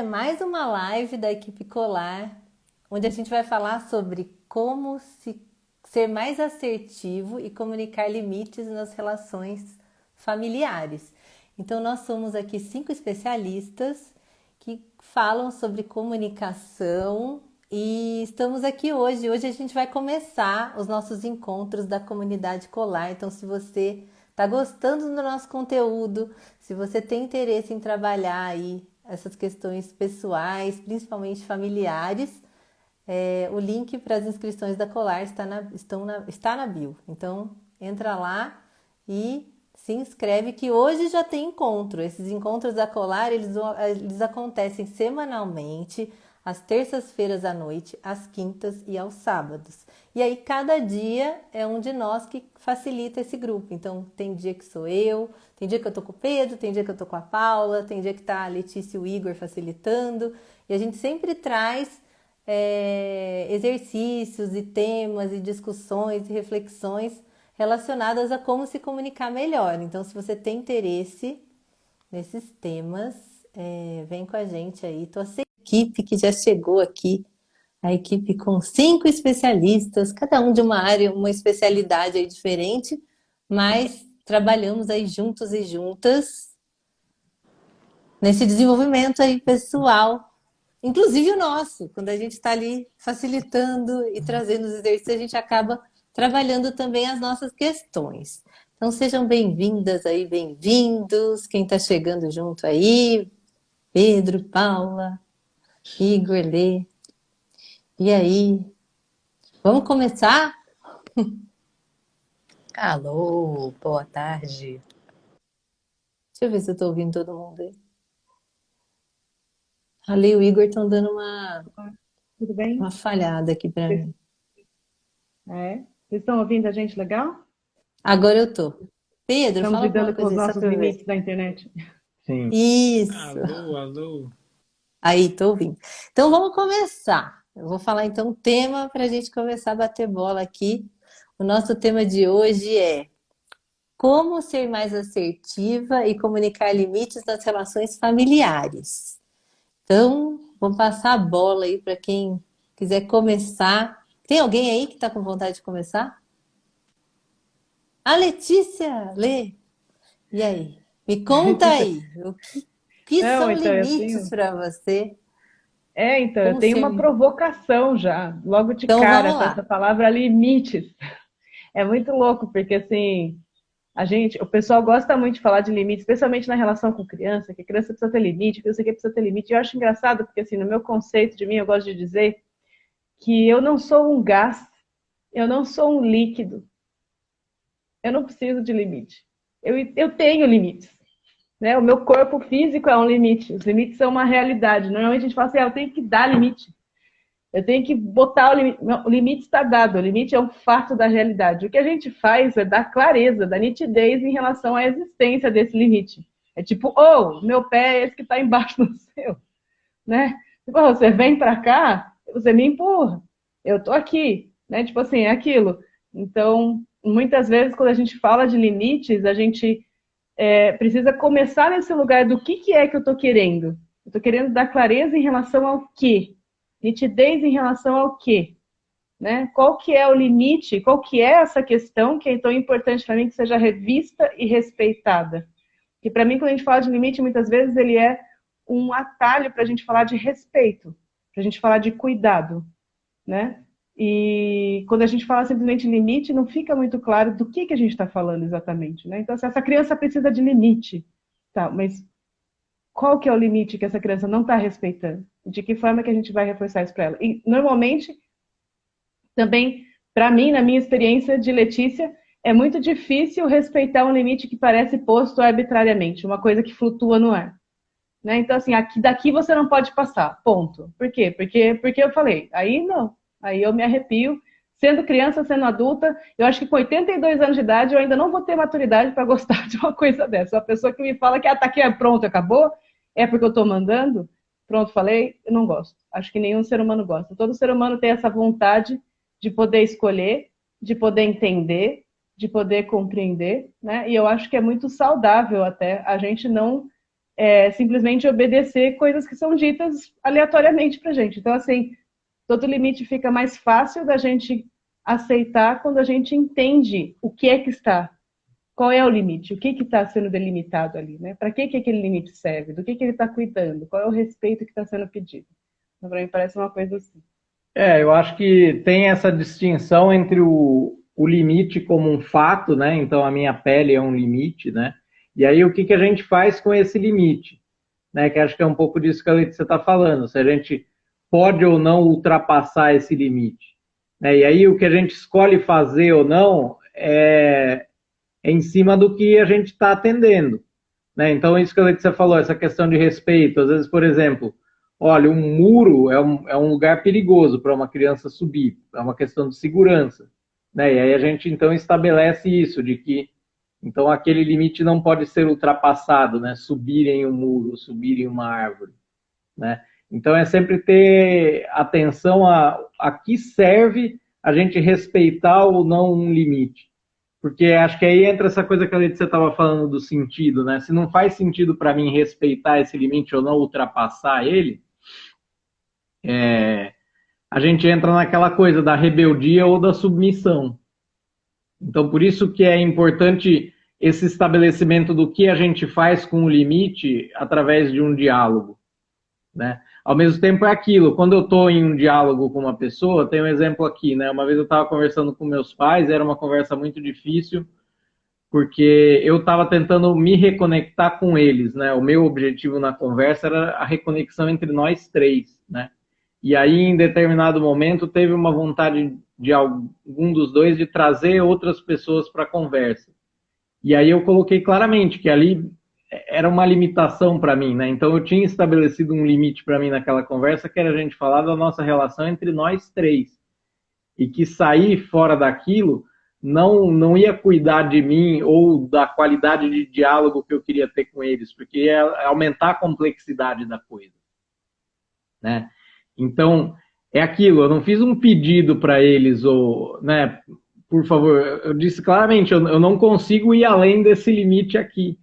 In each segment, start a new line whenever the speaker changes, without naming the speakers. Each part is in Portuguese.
É mais uma live da equipe Colar, onde a gente vai falar sobre como ser mais assertivo e comunicar limites nas relações familiares. Então, nós somos aqui 5 especialistas que falam sobre comunicação e estamos aqui hoje. Hoje a gente vai começar os nossos encontros da comunidade Colar. Então, se você está gostando do nosso conteúdo, se você tem interesse em trabalhar aí essas questões pessoais, principalmente familiares, o link para as inscrições da Colar está na bio. Então, entra lá e se inscreve que hoje já tem encontro. Esses encontros da Colar, eles acontecem semanalmente, às terças-feiras à noite, às quintas e aos sábados. E aí, cada dia é um de nós que facilita esse grupo. Então, tem dia que sou eu, tem dia que eu tô com o Pedro, tem dia que eu tô com a Paula, tem dia que tá a Letícia e o Igor facilitando. E a gente sempre traz exercícios e temas e discussões e reflexões relacionadas a como se comunicar melhor. Então, se você tem interesse nesses temas, vem com a gente aí. Tô aceitando a equipe que já chegou aqui, a equipe com 5 especialistas, cada um de uma área, uma especialidade aí diferente, mas trabalhamos aí juntos e juntas nesse desenvolvimento aí pessoal. Inclusive o nosso, quando a gente está ali facilitando e trazendo os exercícios, a gente acaba trabalhando também as nossas questões. Então sejam bem-vindas aí, bem-vindos, quem está chegando junto aí, Pedro, Paula, Igor, Lê. E aí, vamos começar?
Alô, boa tarde.
Deixa eu ver se eu estou ouvindo todo mundo aí. A Lê e o Igor estão dando
Olá, tudo bem?
uma falhada aqui para
Vocês,
mim.
vocês estão ouvindo a gente legal?
Agora eu tô. Pedro,
Estamos
fala alguma
lidando com
coisa
os
aí, só
nossos
para eu ver.
limites da internet.
Sim.
Isso.
Alô, alô.
Aí, tô ouvindo. Então vamos começar. Eu vou falar então o tema para a gente começar a bater bola aqui. O nosso tema de hoje é como ser mais assertiva e comunicar limites nas relações familiares. Então, vou passar a bola aí para quem quiser começar. Tem alguém aí que está com vontade de começar? A Letícia, Lê. E aí? Me conta aí, o que
Não,
são
então
limites para você?
eu
Como
tenho
ser.
uma provocação já, logo de
Então
cara,
vamos
com essa
lá.
palavra limites. É muito louco, porque assim, o pessoal gosta muito de falar de limites, especialmente na relação com criança, que criança precisa ter limite, que eu sei que precisa ter limite. Eu acho engraçado, porque assim, no meu conceito de mim, eu gosto de dizer que eu não sou um gás, eu não sou um líquido, eu não preciso de limite. Eu tenho limites. Né? O meu corpo físico é um limite. Os limites são uma realidade. Normalmente a gente fala assim, eu tenho que dar limite. Eu tenho que botar o limite. Não, o limite está dado. O limite é um fato da realidade. O que a gente faz é dar clareza, dar nitidez em relação à existência desse limite. É tipo, meu pé é esse que está embaixo do seu. Né? Tipo, você vem para cá, você me empurra. Eu tô aqui. Né? Tipo assim, é aquilo. Então, muitas vezes, quando a gente fala de limites, a gente precisa começar nesse lugar do que é que eu estou querendo. Eu estou querendo dar clareza em relação ao quê? Nitidez em relação ao quê? Né? Qual que é o limite? Qual que é essa questão que é tão importante para mim que seja revista e respeitada? Que para mim, quando a gente fala de limite, muitas vezes ele é um atalho para a gente falar de respeito, para a gente falar de cuidado, né? E quando a gente fala simplesmente limite, não fica muito claro do que a gente está falando exatamente, né? Então, se essa criança precisa de limite, tá, mas qual que é o limite que essa criança não está respeitando? De que forma que a gente vai reforçar isso para ela? E, normalmente, também, para mim, na minha experiência de Letícia, é muito difícil respeitar um limite que parece posto arbitrariamente, uma coisa que flutua no ar. Né? Então, assim, daqui você não pode passar, ponto. Por quê? Porque eu falei, aí não, aí eu me arrepio. Sendo criança, sendo adulta, eu acho que com 82 anos de idade eu ainda não vou ter maturidade para gostar de uma coisa dessa. Uma pessoa que me fala que tá aqui, pronto, acabou, é porque eu estou mandando, pronto, falei, eu não gosto. Acho que nenhum ser humano gosta. Todo ser humano tem essa vontade de poder escolher, de poder entender, de poder compreender, né? E eu acho que é muito saudável até a gente não simplesmente obedecer coisas que são ditas aleatoriamente pra gente. Então, assim, todo limite fica mais fácil da gente aceitar quando a gente entende o que é que está, qual é o limite, o que está sendo delimitado ali, né? Para que aquele limite serve, do que ele está cuidando, qual é o respeito que está sendo pedido. Então, para mim parece uma coisa assim.
Eu acho que tem essa distinção entre o limite como um fato, né? Então a minha pele é um limite, né? E aí o que, que a gente faz com esse limite, né? Que acho que é um pouco disso que a Letícia está falando, se a gente pode ou não ultrapassar esse limite, né? E aí o que a gente escolhe fazer ou não é em cima do que a gente está atendendo, né? Então isso que a Letícia falou, essa questão de respeito, às vezes, por exemplo, olha, um muro é um lugar perigoso para uma criança subir, é uma questão de segurança, né? E aí a gente então estabelece isso, de que então aquele limite não pode ser ultrapassado, né? Subir em um muro, subir em uma árvore, né? Então é sempre ter atenção a que serve a gente respeitar ou não um limite. Porque acho que aí entra essa coisa que a Letícia estava falando do sentido, né? Se não faz sentido para mim respeitar esse limite ou não ultrapassar ele, a gente entra naquela coisa da rebeldia ou da submissão. Então, por isso que é importante esse estabelecimento do que a gente faz com o limite através de um diálogo, né? Ao mesmo tempo é aquilo, quando eu estou em um diálogo com uma pessoa, tem um exemplo aqui, né? Uma vez eu estava conversando com meus pais, era uma conversa muito difícil, porque eu estava tentando me reconectar com eles, né? O meu objetivo na conversa era a reconexão entre nós três, né? E aí, em determinado momento, teve uma vontade de algum dos dois de trazer outras pessoas para a conversa. E aí eu coloquei claramente que ali era uma limitação para mim, né? Então eu tinha estabelecido um limite para mim naquela conversa, que era a gente falar da nossa relação entre nós três. E que sair fora daquilo não ia cuidar de mim ou da qualidade de diálogo que eu queria ter com eles, porque ia aumentar a complexidade da coisa, né? Então, é aquilo, eu não fiz um pedido para eles, ou, né, por favor, eu disse claramente, eu não consigo ir além desse limite aqui,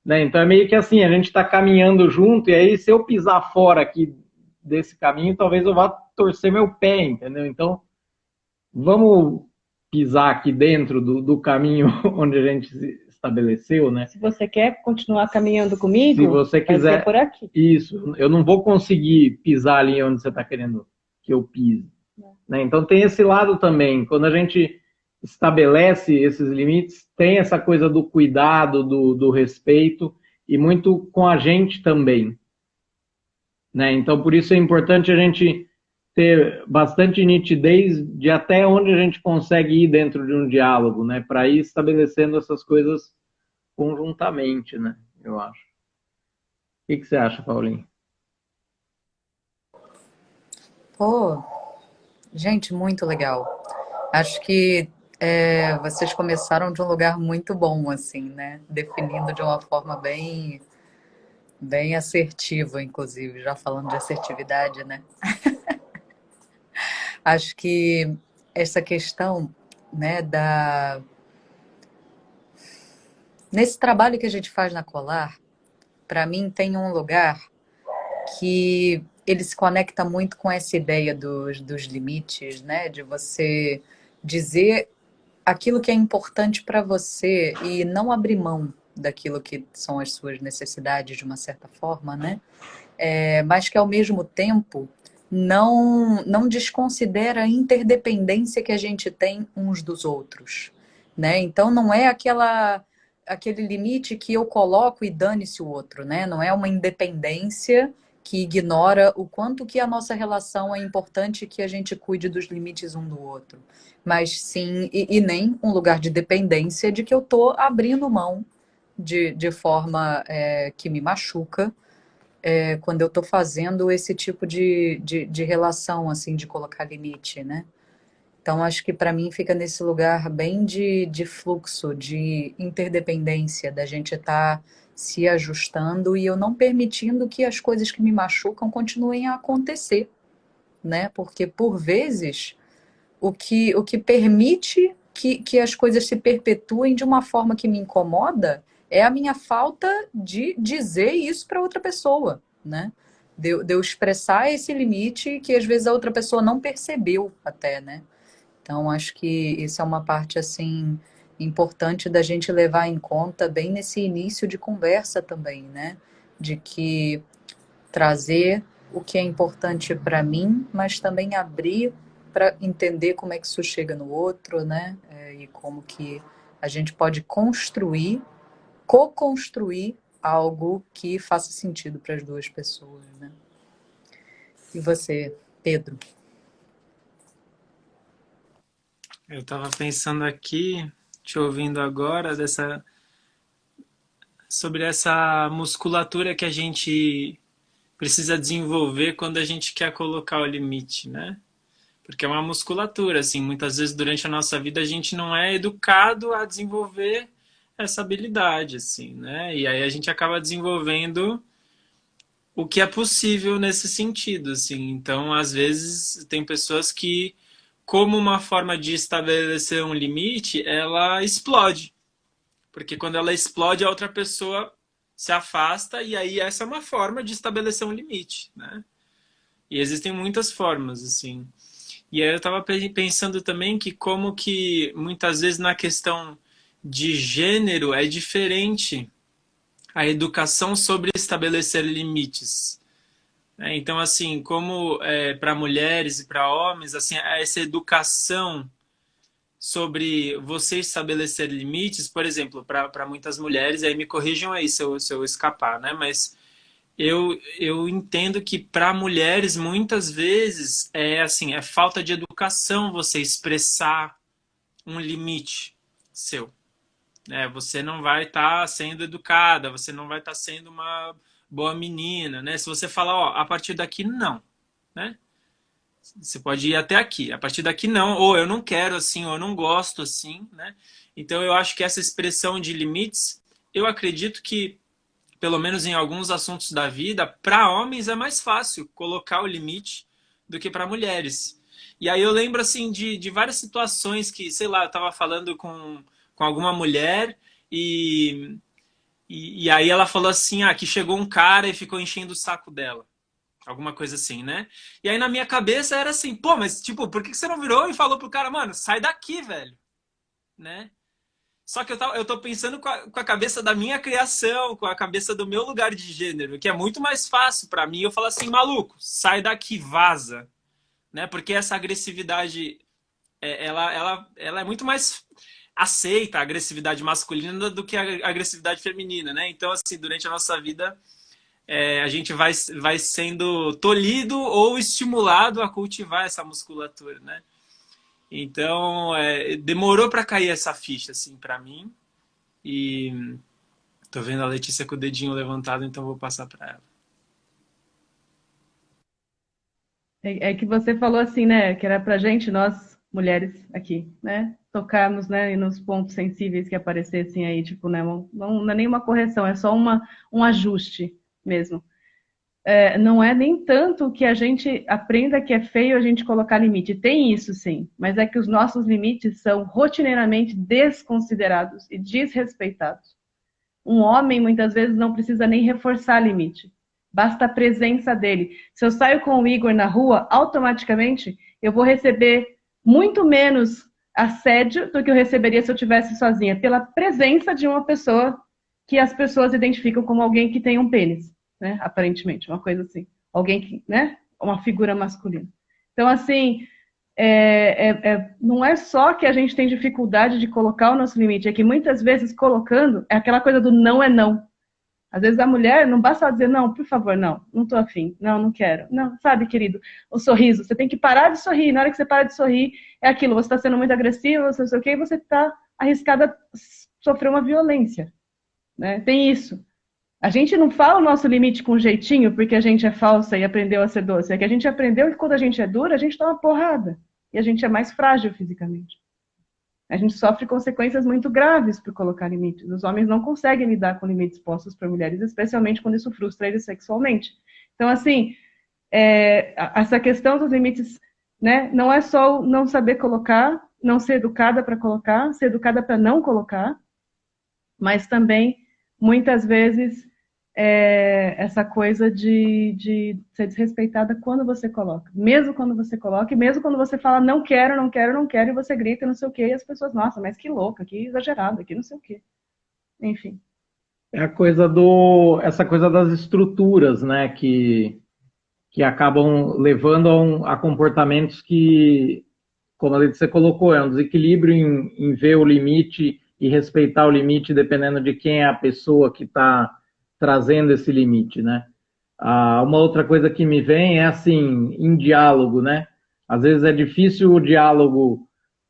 né? Então é meio que assim, a gente está caminhando junto, e aí se eu pisar fora aqui desse caminho, talvez eu vá torcer meu pé, entendeu? Então, vamos pisar aqui dentro do caminho onde a gente se estabeleceu, né?
Se você quer continuar caminhando comigo,
se você quiser,
vai ser por aqui.
Isso, eu não vou conseguir pisar ali onde você está querendo que eu pise, né? Então tem esse lado também, quando a gente estabelece esses limites, tem essa coisa do cuidado, do respeito, e muito com a gente também, né? Então por isso é importante a gente ter bastante nitidez de até onde a gente consegue ir dentro de um diálogo, né? Para ir estabelecendo essas coisas conjuntamente, né? Eu acho. O que você acha, Paulinho?
Pô, gente, muito legal. Acho que vocês começaram de um lugar muito bom, assim, né? Definindo de uma forma bem, bem assertiva, inclusive, já falando de assertividade, né? Acho que essa questão, né, nesse trabalho que a gente faz na Colar, para mim tem um lugar que ele se conecta muito com essa ideia dos limites, né? De você dizer aquilo que é importante para você e não abrir mão daquilo que são as suas necessidades de uma certa forma, né? Mas que ao mesmo tempo não desconsidera a interdependência que a gente tem uns dos outros, né? Então não é aquele limite que eu coloco e dane-se o outro, né? Não é uma independência que ignora o quanto que a nossa relação é importante que a gente cuide dos limites um do outro. Mas sim, e nem um lugar de dependência de que eu estou abrindo mão de forma que me machuca quando eu estou fazendo esse tipo de relação, assim, de colocar limite, né? Então, acho que para mim fica nesse lugar bem de fluxo, de interdependência, da gente estar se ajustando e eu não permitindo que as coisas que me machucam continuem a acontecer, né? Porque, por vezes, o que permite que as coisas se perpetuem de uma forma que me incomoda é a minha falta de dizer isso para outra pessoa, né? De eu expressar esse limite que às vezes a outra pessoa não percebeu até, né? Então, acho que isso é uma parte, assim, importante da gente levar em conta bem nesse início de conversa também, né? De que trazer o que é importante para mim, mas também abrir para entender como é que isso chega no outro, né? E como que a gente pode construir, co-construir algo que faça sentido para as duas pessoas, né? E você, Pedro?
Eu estava pensando aqui, te ouvindo agora, sobre essa musculatura que a gente precisa desenvolver quando a gente quer colocar o limite, né? Porque é uma musculatura, assim, muitas vezes durante a nossa vida a gente não é educado a desenvolver essa habilidade, assim, né? E aí a gente acaba desenvolvendo o que é possível nesse sentido, assim. Então, às vezes, tem pessoas que, como uma forma de estabelecer um limite, ela explode. Porque quando ela explode, a outra pessoa se afasta e aí essa é uma forma de estabelecer um limite, né? E existem muitas formas, assim. E aí eu estava pensando também que como que muitas vezes na questão de gênero é diferente a educação sobre estabelecer limites. Então, assim, como para mulheres e para homens, assim, essa educação sobre você estabelecer limites, por exemplo, para muitas mulheres, aí me corrijam aí se eu escapar, né? Mas eu entendo que para mulheres, muitas vezes, é assim, é falta de educação você expressar um limite seu. Você não vai estar sendo educada, você não vai estar sendo uma boa menina, né? Se você falar, ó, a partir daqui não, né? Você pode ir até aqui, a partir daqui não, ou eu não quero assim, ou eu não gosto assim, né? Então eu acho que essa expressão de limites, eu acredito que, pelo menos em alguns assuntos da vida, para homens é mais fácil colocar o limite do que para mulheres. E aí eu lembro assim de várias situações que, sei lá, eu estava falando com alguma mulher e aí ela falou assim, que chegou um cara e ficou enchendo o saco dela. Alguma coisa assim, né? E aí na minha cabeça era assim, pô, mas tipo, por que você não virou e falou pro cara, mano, sai daqui, velho? Né? Só que eu tô pensando com a cabeça da minha criação, com a cabeça do meu lugar de gênero, que é muito mais fácil para mim eu falar assim, maluco, sai daqui, vaza. Né? Porque essa agressividade, ela é muito mais aceita a agressividade masculina do que a agressividade feminina, né? Então, assim, durante a nossa vida, a gente vai sendo tolhido ou estimulado a cultivar essa musculatura, né? Então, demorou para cair essa ficha, assim, para mim. E tô vendo a Letícia com o dedinho levantado, então vou passar para ela.
É que você falou assim, né, que era pra gente, nós, mulheres aqui, né, tocarmos, né, nos pontos sensíveis que aparecessem aí, tipo, né, não é nenhuma correção, é só um ajuste mesmo. Não é nem tanto que a gente aprenda que é feio a gente colocar limite, tem isso sim, mas é que os nossos limites são rotineiramente desconsiderados e desrespeitados. Um homem, muitas vezes, não precisa nem reforçar limite. Basta a presença dele. Se eu saio com o Igor na rua, automaticamente eu vou receber muito menos assédio do que eu receberia se eu estivesse sozinha, pela presença de uma pessoa que as pessoas identificam como alguém que tem um pênis, né? Aparentemente, uma coisa assim. Alguém que, né? Uma figura masculina. Então, assim, não é só que a gente tem dificuldade de colocar o nosso limite, é que muitas vezes colocando é aquela coisa do não é não. Às vezes a mulher não basta ela dizer não, por favor, não tô afim, não quero. Não, sabe, querido, o sorriso, você tem que parar de sorrir. Na hora que você para de sorrir, é aquilo, você está sendo muito agressivo, você não sei o quê, e você está arriscada a sofrer uma violência. Né? Tem isso. A gente não fala o nosso limite com jeitinho porque a gente é falsa e aprendeu a ser doce. É que a gente aprendeu que quando a gente é dura, a gente toma porrada. E a gente é mais frágil fisicamente. A gente sofre consequências muito graves por colocar limites. Os homens não conseguem lidar com limites postos para mulheres, especialmente quando isso frustra eles sexualmente. Então, assim, essa questão dos limites, né, não é só não saber colocar, não ser educada para colocar, ser educada para não colocar, mas também muitas vezes essa coisa de ser desrespeitada quando você coloca. Mesmo quando você coloca, e mesmo quando você fala não quero, não quero, não quero, e você grita não sei o quê, e as pessoas, nossa, mas que louca, que exagerada, que não sei o quê. Enfim.
É essa coisa das estruturas, né, que acabam levando a comportamentos que, como a Letícia colocou, é um desequilíbrio em ver o limite e respeitar o limite dependendo de quem é a pessoa que está trazendo esse limite, né? Uma outra coisa que me vem é assim, em diálogo, né? Às vezes é difícil o diálogo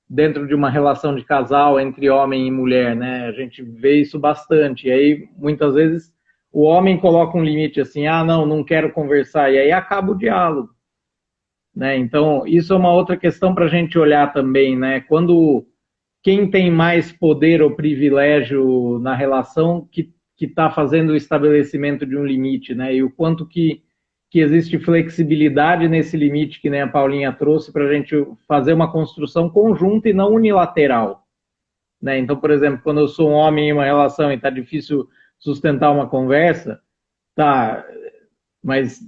dentro de uma relação de casal entre homem e mulher, né? A gente vê isso bastante. E aí, muitas vezes, o homem coloca um limite assim, não, não quero conversar, e aí acaba o diálogo, né? Então, isso é uma outra questão para a gente olhar também, né? Quando quem tem mais poder ou privilégio na relação que está fazendo o estabelecimento de um limite, né? E o quanto que existe flexibilidade nesse limite que nem a Paulinha trouxe para a gente fazer uma construção conjunta e não unilateral, né? Então, por exemplo, quando eu sou um homem em uma relação e está difícil sustentar uma conversa, tá, mas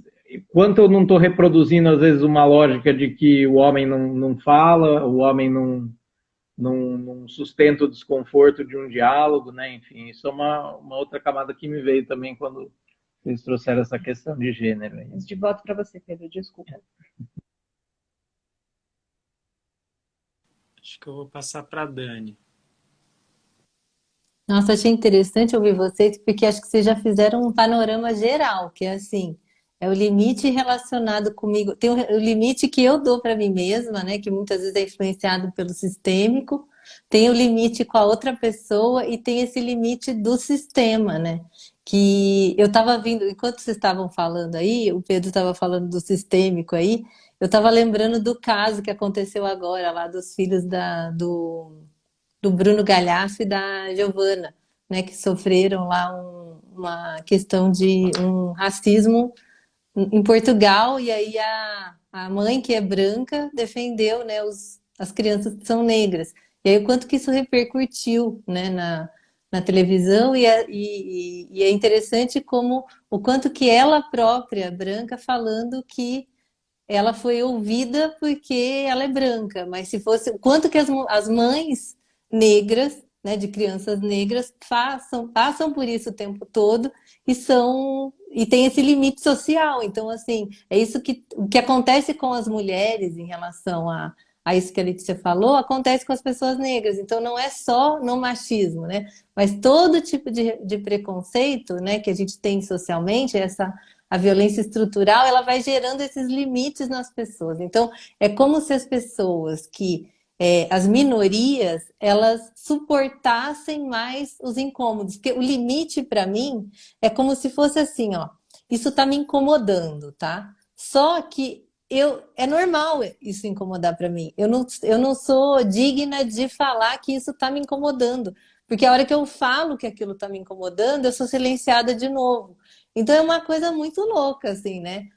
quanto eu não estou reproduzindo, às vezes, uma lógica de que o homem não fala, o homem não sustenta o desconforto de um diálogo, né? Enfim, isso é uma outra camada que me veio também quando vocês trouxeram essa questão de gênero.
Mas de volta para você, Pedro, desculpa.
Acho que eu vou passar para a Dani.
Nossa, achei interessante ouvir vocês, porque acho que vocês já fizeram um panorama geral, que é assim, é o limite relacionado comigo, tem o limite que eu dou para mim mesma, né, que muitas vezes é influenciado pelo sistêmico, tem o limite com a outra pessoa e tem esse limite do sistema, né? Que eu estava vindo, enquanto vocês estavam falando aí, o Pedro estava falando do sistêmico aí, eu estava lembrando do caso que aconteceu agora lá dos filhos do Bruno Galhaço e da Giovana, né, que sofreram lá uma questão de um racismo em Portugal, e aí a mãe, que é branca, defendeu, né, as crianças que são negras. E aí o quanto que isso repercutiu, né, na televisão, e é interessante como o quanto que ela própria, branca, falando que ela foi ouvida porque ela é branca, mas se fosse, quanto que as mães negras, né, de crianças negras, passam por isso o tempo todo e tem esse limite social. Então, assim, é isso o que acontece com as mulheres em relação a isso que a Letícia falou, acontece com as pessoas negras. Então, não é só no machismo, né? Mas todo tipo de preconceito, né, que a gente tem socialmente, a violência estrutural, ela vai gerando esses limites nas pessoas. Então, é como se as pessoas as minorias, elas suportassem mais os incômodos. Porque o limite, para mim, é como se fosse assim, ó, isso está me incomodando, tá? Só que é normal isso incomodar para mim. Eu não sou digna de falar que isso está me incomodando. Porque a hora que eu falo que aquilo está me incomodando, eu sou silenciada de novo. Então é uma coisa muito louca, assim, né?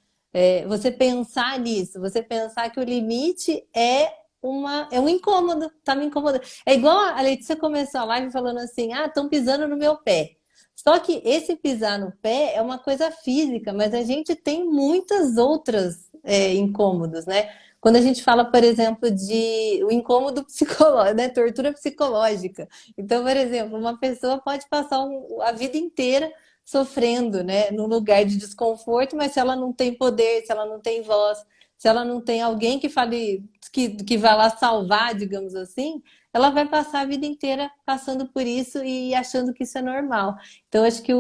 Você pensar nisso, você pensar que o limite é um incômodo, tá me incomodando. É igual a Letícia começou a live falando assim, estão pisando no meu pé. Só que esse pisar no pé é uma coisa física, mas a gente tem muitas outras incômodos, né? Quando a gente fala, por exemplo, de o incômodo psicológico, né? Tortura psicológica. Então, por exemplo, uma pessoa pode passar a vida inteira sofrendo, né, num lugar de desconforto, mas se ela não tem poder, se ela não tem voz, se ela não tem alguém que fale, que vá lá salvar, digamos assim, ela vai passar a vida inteira passando por isso e achando que isso é normal. Então, acho que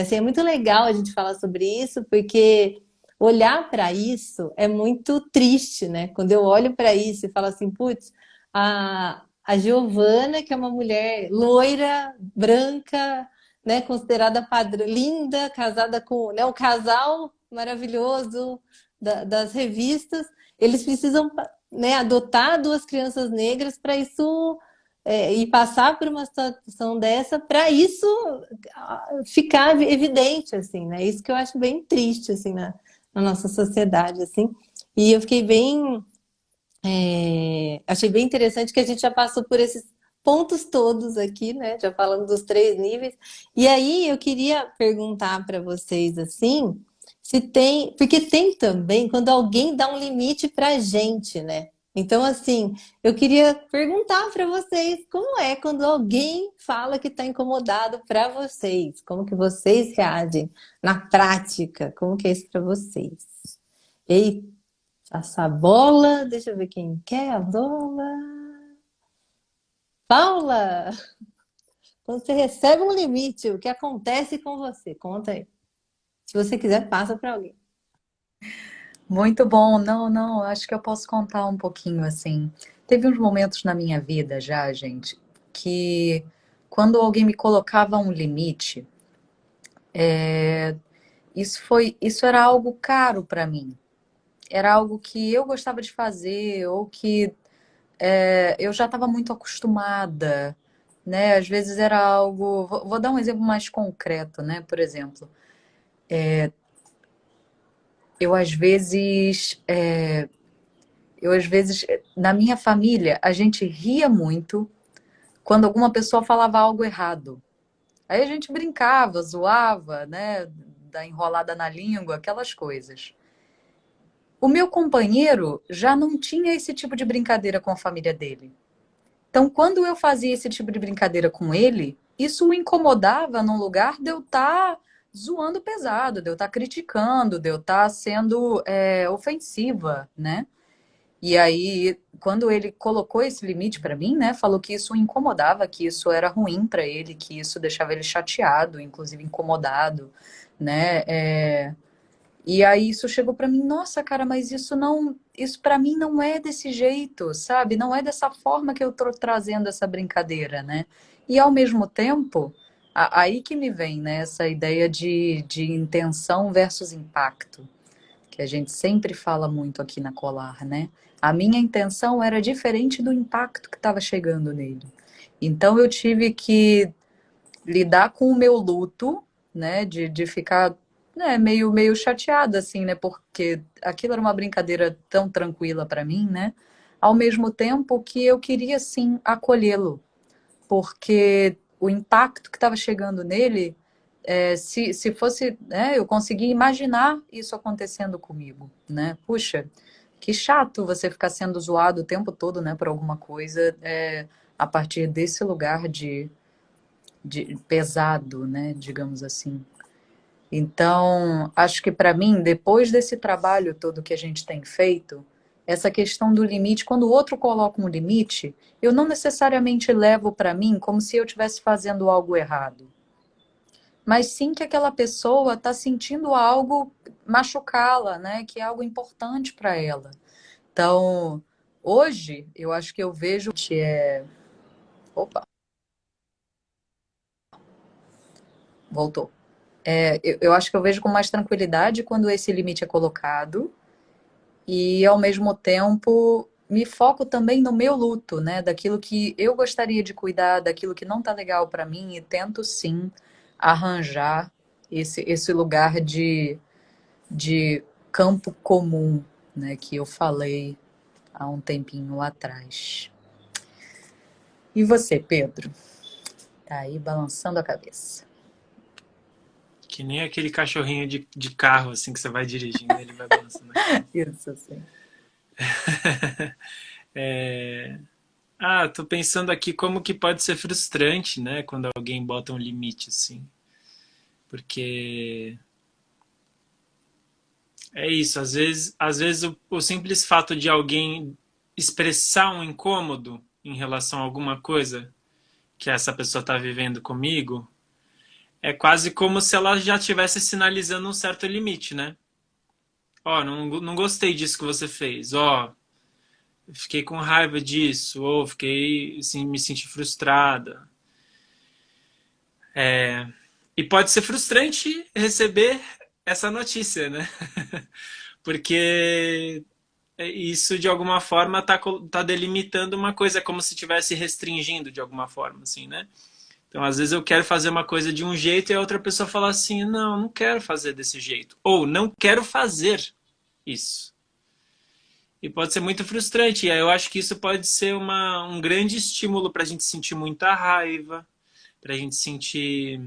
assim, é muito legal a gente falar sobre isso, porque olhar para isso é muito triste, né? Quando eu olho para isso e falo assim, putz, a Giovana, que é uma mulher loira, branca, né, considerada padrão, linda, casada com, né, o casal maravilhoso das revistas, eles precisam, né, adotar duas crianças negras para isso e passar por uma situação dessa para isso ficar evidente, assim, né? Isso que eu acho bem triste, assim, na nossa sociedade, assim. E eu fiquei achei bem interessante que a gente já passou pontos todos aqui, né? Já falando dos 3 níveis. E aí eu queria perguntar para vocês assim, se tem, porque tem também quando alguém dá um limite para gente, né? Então, assim, eu queria perguntar para vocês como é quando alguém fala que está incomodado para vocês? Como que vocês reagem na prática? Como que é isso para vocês? Ei, passa a bola, deixa eu ver quem quer a bola. Paula, quando você recebe um limite, o que acontece com você? Conta aí. Se você quiser, passa para alguém.
Muito bom. Não, não, acho que eu posso contar um pouquinho assim. Teve uns momentos na minha vida já, gente, que quando alguém me colocava um limite, isso era algo caro para mim. Era algo que eu gostava de fazer ou que eu já estava muito acostumada, né? Às vezes era algo. Vou dar um exemplo mais concreto, né? Por exemplo, eu às vezes, na minha família, a gente ria muito quando alguma pessoa falava algo errado. Aí a gente brincava, zoava, né? Da enrolada na língua, aquelas coisas. O meu companheiro já não tinha esse tipo de brincadeira com a família dele. Então, quando eu fazia esse tipo de brincadeira com ele, isso o incomodava num lugar de eu estar zoando pesado, de eu estar criticando, de eu estar sendo ofensiva, né? E aí, quando ele colocou esse limite para mim, né, falou que isso o incomodava, que isso era ruim para ele, que isso deixava ele chateado, inclusive incomodado, né? E aí isso chegou para mim, nossa, cara, mas isso para mim não é desse jeito, sabe? Não é dessa forma que eu tô trazendo essa brincadeira, né? E ao mesmo tempo, aí que me vem, né, essa ideia de intenção versus impacto, que a gente sempre fala muito aqui na Colar, né? A minha intenção era diferente do impacto que estava chegando nele. Então eu tive que lidar com o meu luto, né, de ficar, né, meio chateada, assim, né, porque aquilo era uma brincadeira tão tranquila para mim, né, ao mesmo tempo que eu queria, sim, acolhê-lo, porque o impacto que estava chegando nele, se fosse, né, eu conseguia imaginar isso acontecendo comigo, né, puxa, que chato você ficar sendo zoado o tempo todo, né, por alguma coisa, a partir desse lugar de pesado, né, digamos assim. Então, acho que para mim, depois desse trabalho todo que a gente tem feito, essa questão do limite, quando o outro coloca um limite, eu não necessariamente levo para mim como se eu estivesse fazendo algo errado, mas sim que aquela pessoa está sentindo algo machucá-la, né, que é algo importante para ela. Então, hoje, eu acho que eu vejo que Opa, voltou. Eu acho que eu vejo com mais tranquilidade quando esse limite é colocado e, ao mesmo tempo, me foco também no meu luto, né? Daquilo que eu gostaria de cuidar, daquilo que não tá legal para mim e tento, sim, arranjar esse lugar de campo comum, né? Que eu falei há um tempinho atrás. E você, Pedro? Tá aí balançando a cabeça.
Que nem aquele cachorrinho de carro, assim, que você vai dirigindo, ele vai balançando a cabeça.
Isso, assim.
É... tô pensando aqui como que pode ser frustrante, né, quando alguém bota um limite, assim. Porque é isso, às vezes o simples fato de alguém expressar um incômodo em relação a alguma coisa que essa pessoa está vivendo comigo, é quase como se ela já estivesse sinalizando um certo limite, né? Ó, não gostei disso que você fez, ó, fiquei com raiva disso, ou fiquei, assim, me senti frustrada. E pode ser frustrante receber essa notícia, né? Porque isso de alguma forma tá delimitando uma coisa, é como se estivesse restringindo de alguma forma, assim, né? Então, às vezes eu quero fazer uma coisa de um jeito e a outra pessoa fala assim, não quero fazer desse jeito. Ou não quero fazer isso. E pode ser muito frustrante. E aí eu acho que isso pode ser um grande estímulo para a gente sentir muita raiva, para a gente sentir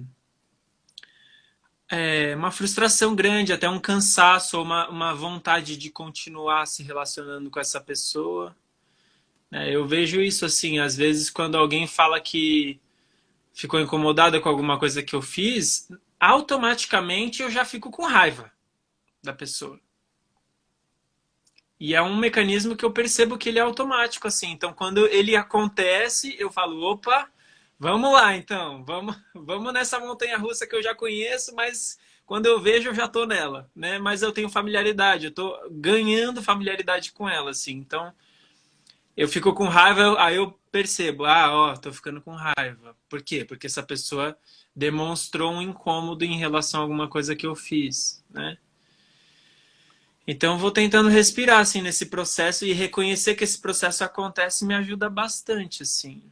uma frustração grande, até um cansaço, ou uma vontade de continuar se relacionando com essa pessoa. Eu vejo isso assim, às vezes quando alguém fala que ficou incomodada com alguma coisa que eu fiz, automaticamente eu já fico com raiva da pessoa. E é um mecanismo que eu percebo que ele é automático, assim. Então, quando ele acontece, eu falo, opa, vamos lá, então. Vamos nessa montanha-russa que eu já conheço, mas quando eu vejo, eu já tô nela, né? Mas eu tenho familiaridade, eu tô ganhando familiaridade com ela, assim. Então, eu fico com raiva, aí eu percebo, tô ficando com raiva. Por quê? Porque essa pessoa demonstrou um incômodo em relação a alguma coisa que eu fiz, né? Então, eu vou tentando respirar, assim, nesse processo e reconhecer que esse processo acontece me ajuda bastante, assim.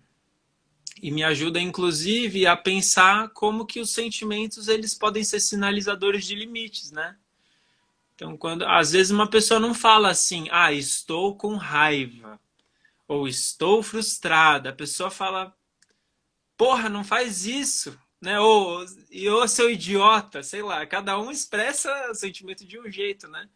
E me ajuda, inclusive, a pensar como que os sentimentos, eles podem ser sinalizadores de limites, né? Então, às vezes uma pessoa não fala assim, estou com raiva, ou estou frustrada. A pessoa fala, porra, não faz isso, né? Ou seu idiota, sei lá. Cada um expressa o sentimento de um jeito, né?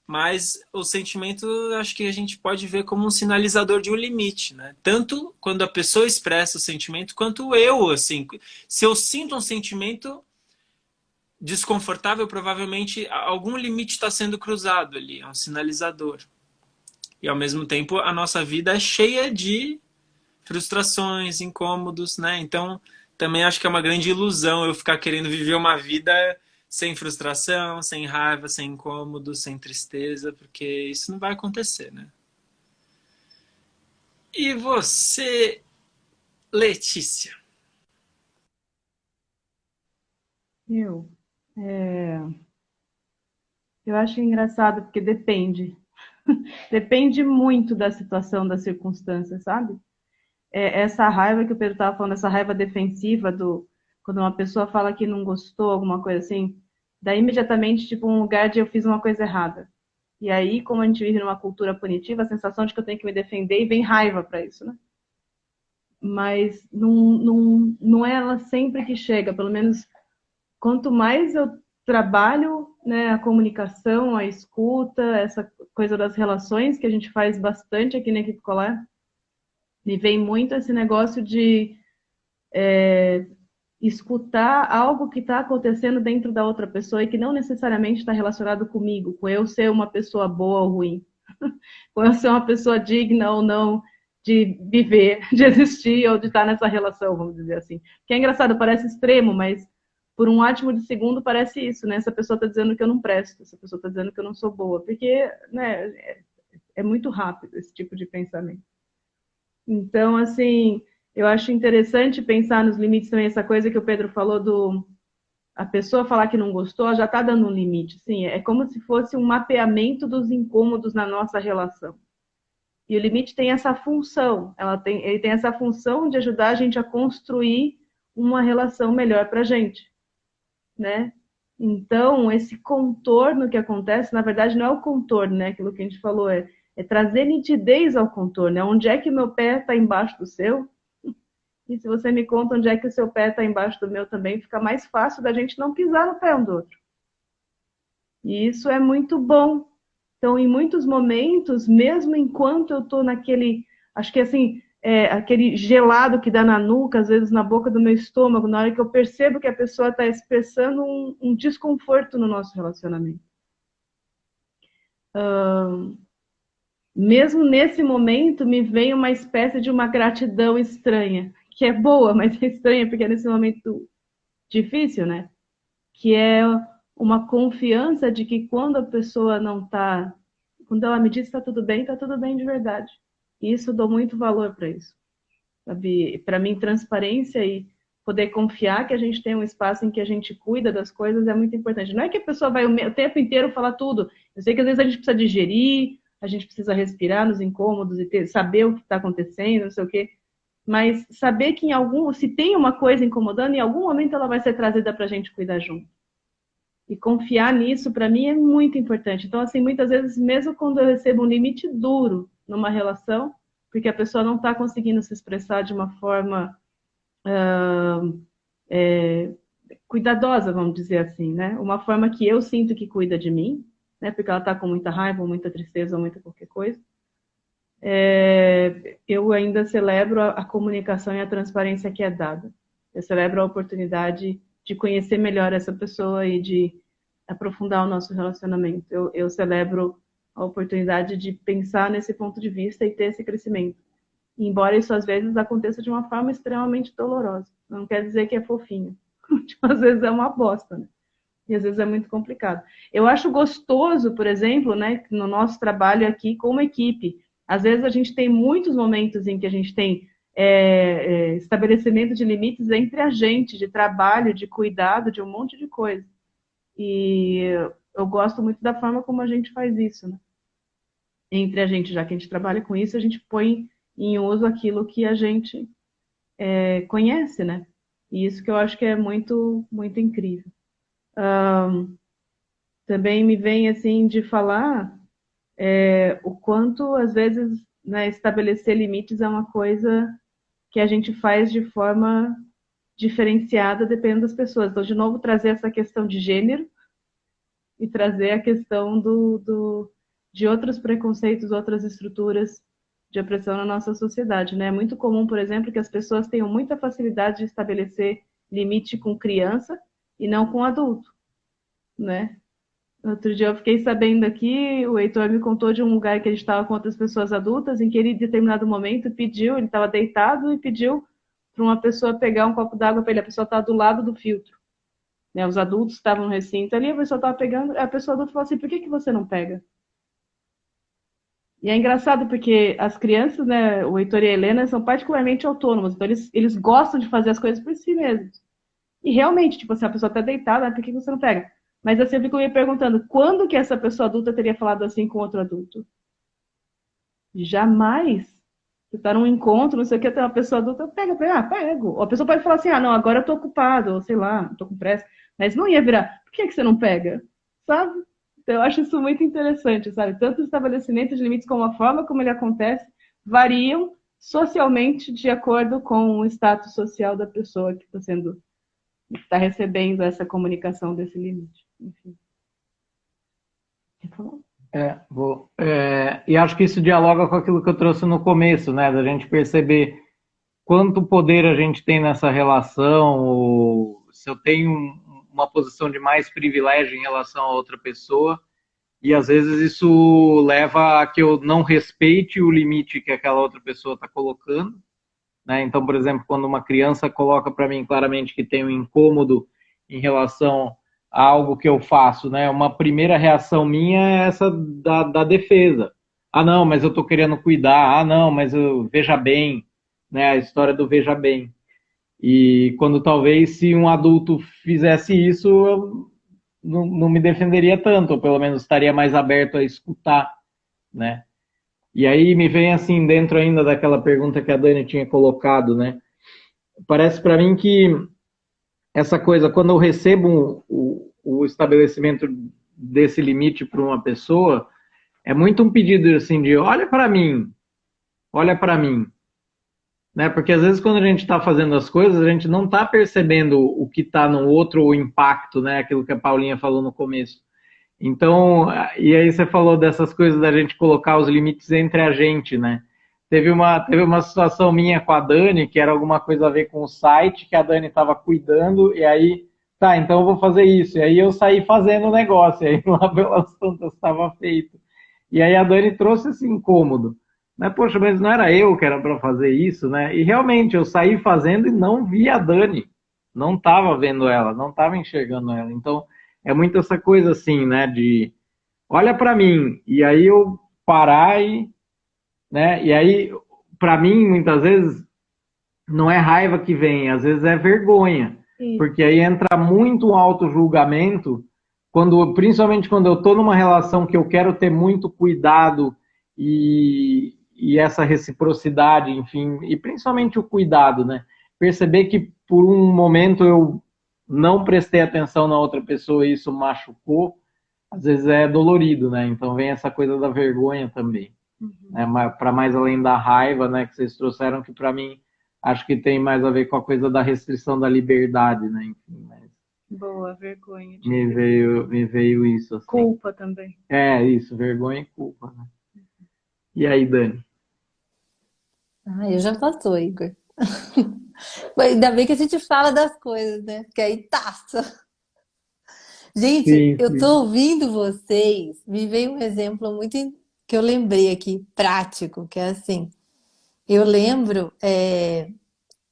Mas o sentimento, acho que a gente pode ver como um sinalizador de um limite, né? Tanto quando a pessoa expressa o sentimento, quanto eu, assim. Se eu sinto um sentimento desconfortável, provavelmente algum limite está sendo cruzado ali, é um sinalizador. E ao mesmo tempo, a nossa vida é cheia de frustrações, incômodos, né? Então, também acho que é uma grande ilusão eu ficar querendo viver uma vida sem frustração, sem raiva, sem incômodo, sem tristeza, porque isso não vai acontecer, né? E você, Letícia?
Eu, eu acho engraçado porque depende. Depende muito da situação, da circunstância, sabe? Essa raiva que o Pedro estava falando, essa raiva defensiva quando uma pessoa fala que não gostou, alguma coisa assim, daí imediatamente, tipo, um lugar de eu fiz uma coisa errada. E aí, como a gente vive numa cultura punitiva, a sensação de que eu tenho que me defender e vem raiva para isso, né? Mas não é ela sempre que chega, pelo menos quanto mais eu trabalho, né, a comunicação, a escuta, essa coisa das relações que a gente faz bastante aqui na equipe Colar, me vem muito esse negócio de escutar algo que está acontecendo dentro da outra pessoa e que não necessariamente está relacionado comigo, com eu ser uma pessoa boa ou ruim, com eu ser uma pessoa digna ou não de viver, de existir ou de estar nessa relação, vamos dizer assim. Que é engraçado, parece extremo, mas por um átimo de segundo parece isso, né? Essa pessoa está dizendo que eu não presto, essa pessoa está dizendo que eu não sou boa, porque, né, é muito rápido esse tipo de pensamento. Então, assim, eu acho interessante pensar nos limites também, essa coisa que o Pedro falou a pessoa falar que não gostou, ela já está dando um limite, sim, é como se fosse um mapeamento dos incômodos na nossa relação. E o limite tem essa função, ele tem essa função de ajudar a gente a construir uma relação melhor para a gente, né? Então, esse contorno que acontece, na verdade, não é o contorno, né? Aquilo que a gente falou é trazer nitidez ao contorno. É onde é que meu pé está embaixo do seu? E se você me conta onde é que o seu pé está embaixo do meu também, fica mais fácil da gente não pisar no pé um do outro. E isso é muito bom. Então, em muitos momentos, mesmo enquanto eu estou naquele, acho que assim, aquele gelado que dá na nuca, às vezes na boca do meu estômago, na hora que eu percebo que a pessoa está expressando um desconforto no nosso relacionamento. Mesmo nesse momento, me vem uma espécie de uma gratidão estranha, que é boa, mas é estranha porque é nesse momento difícil, né? Que é uma confiança de que quando a pessoa não está, quando ela me diz que está tudo bem de verdade. E isso eu dou muito valor para isso. Sabe? Para mim, transparência e poder confiar que a gente tem um espaço em que a gente cuida das coisas é muito importante. Não é que a pessoa vai o tempo inteiro falar tudo. Eu sei que às vezes a gente precisa digerir, a gente precisa respirar nos incômodos e saber o que está acontecendo, não sei o quê. Mas saber que se tem uma coisa incomodando, em algum momento ela vai ser trazida para a gente cuidar junto. E confiar nisso, para mim, é muito importante. Então, assim, muitas vezes, mesmo quando eu recebo um limite duro numa relação, porque a pessoa não está conseguindo se expressar de uma forma cuidadosa, vamos dizer assim, né? Uma forma que eu sinto que cuida de mim, né? Porque ela está com muita raiva, ou muita tristeza, ou muita qualquer coisa. Eu ainda celebro a comunicação e a transparência que é dada. Eu celebro a oportunidade de conhecer melhor essa pessoa e de aprofundar o nosso relacionamento. Eu celebro a oportunidade de pensar nesse ponto de vista e ter esse crescimento. Embora isso às vezes aconteça de uma forma extremamente dolorosa. Não quer dizer que é fofinho. Às vezes é uma bosta, né? E às vezes é muito complicado. Eu acho gostoso, por exemplo, né, no nosso trabalho aqui como equipe. Às vezes a gente tem muitos momentos em que a gente tem estabelecimento de limites entre a gente, de trabalho, de cuidado, de um monte de coisa. E eu gosto muito da forma como a gente faz isso, né? Entre a gente, já que a gente trabalha com isso, a gente põe em uso aquilo que a gente conhece, né? E isso que eu acho que é muito, muito incrível. Também me vem, assim, de falar o quanto, às vezes, né, estabelecer limites é uma coisa que a gente faz de forma diferenciada dependendo das pessoas. Então, de novo, trazer essa questão de gênero e trazer a questão de outros preconceitos, outras estruturas de opressão na nossa sociedade, né? É muito comum, por exemplo, que as pessoas tenham muita facilidade de estabelecer limite com criança e não com adulto, né? Outro dia eu fiquei sabendo aqui, o Heitor me contou de um lugar que ele estava com outras pessoas adultas, em que ele, em determinado momento, pediu, ele estava deitado e pediu para uma pessoa pegar um copo d'água para ele. A pessoa estava do lado do filtro, né? Os adultos estavam no recinto ali, a pessoa estava pegando, a pessoa adulta falou assim, por que você não pega? E é engraçado porque as crianças, né, o Heitor e a Helena, são particularmente autônomos, então eles gostam de fazer as coisas por si mesmos. E realmente, tipo assim, a pessoa está deitada, por que você não pega? Mas eu sempre fico me perguntando, quando que essa pessoa adulta teria falado assim com outro adulto? Jamais. Você está num encontro, não sei o que, tem uma pessoa adulta, pego. Ou a pessoa pode falar assim, não, agora eu estou ocupado, ou sei lá, estou com pressa. Mas não ia virar, por que você não pega? Sabe? Então eu acho isso muito interessante, sabe? Tanto o estabelecimento de limites como a forma como ele acontece variam socialmente de acordo com o status social da pessoa que está recebendo essa comunicação desse limite. Enfim.
E acho que isso dialoga com aquilo que eu trouxe no começo, né? Da gente perceber quanto poder a gente tem nessa relação, ou se eu tenho uma posição de mais privilégio em relação a outra pessoa, e às vezes isso leva a que eu não respeite o limite que aquela outra pessoa está colocando, né? Então, por exemplo, quando uma criança coloca para mim claramente que tem um incômodo em relação a algo que eu faço, né? Uma primeira reação minha é essa da defesa. Ah, não, mas eu estou querendo cuidar. Ah, não, mas eu veja bem, né? A história do veja bem. E quando talvez se um adulto fizesse isso, eu não me defenderia tanto, ou pelo menos estaria mais aberto a escutar, né? E aí me vem assim, dentro ainda daquela pergunta que a Dani tinha colocado, né? Parece para mim que essa coisa, quando eu recebo o estabelecimento desse limite para uma pessoa, é muito um pedido assim de olha para mim, né? Porque às vezes quando a gente está fazendo as coisas, a gente não está percebendo o que está no outro, o impacto, né? Aquilo que a Paulinha falou no começo. Então, e aí você falou dessas coisas da gente colocar os limites entre a gente, né? Teve uma situação minha com a Dani, que era alguma coisa a ver com o site, que a Dani estava cuidando, e aí, tá, então eu vou fazer isso. E aí eu saí fazendo o negócio, e aí lá pelas tantas estava feito. E aí a Dani trouxe esse incômodo. Mas, poxa, mas não era eu que era para fazer isso, né? E realmente, eu saí fazendo e não vi a Dani. Não estava vendo ela, não estava enxergando ela. Então, é muito essa coisa assim, né? De olha para mim, e aí eu parar né? E aí, para mim, muitas vezes, não é raiva que vem, às vezes é vergonha. Sim. Porque aí entra muito um auto-julgamento, principalmente quando eu estou numa relação que eu quero ter muito cuidado e essa reciprocidade, enfim, e principalmente o cuidado, né? Perceber que por um momento eu não prestei atenção na outra pessoa e isso machucou, às vezes é dolorido, né? Então vem essa coisa da vergonha também. Né? Para mais além da raiva, né, que vocês trouxeram, que para mim acho que tem mais a ver com a coisa da restrição da liberdade, né? Enfim, mas
Boa, vergonha.
me veio isso assim.
Culpa também.
É, isso, vergonha e culpa, né? E aí, Dani?
Ah, eu já passou, Igor. Mas ainda bem que a gente fala das coisas, né? Porque aí taça. Gente,
Sim,
eu tô
sim.
ouvindo vocês, me veio um exemplo que eu lembrei aqui, prático, que é assim. Eu lembro,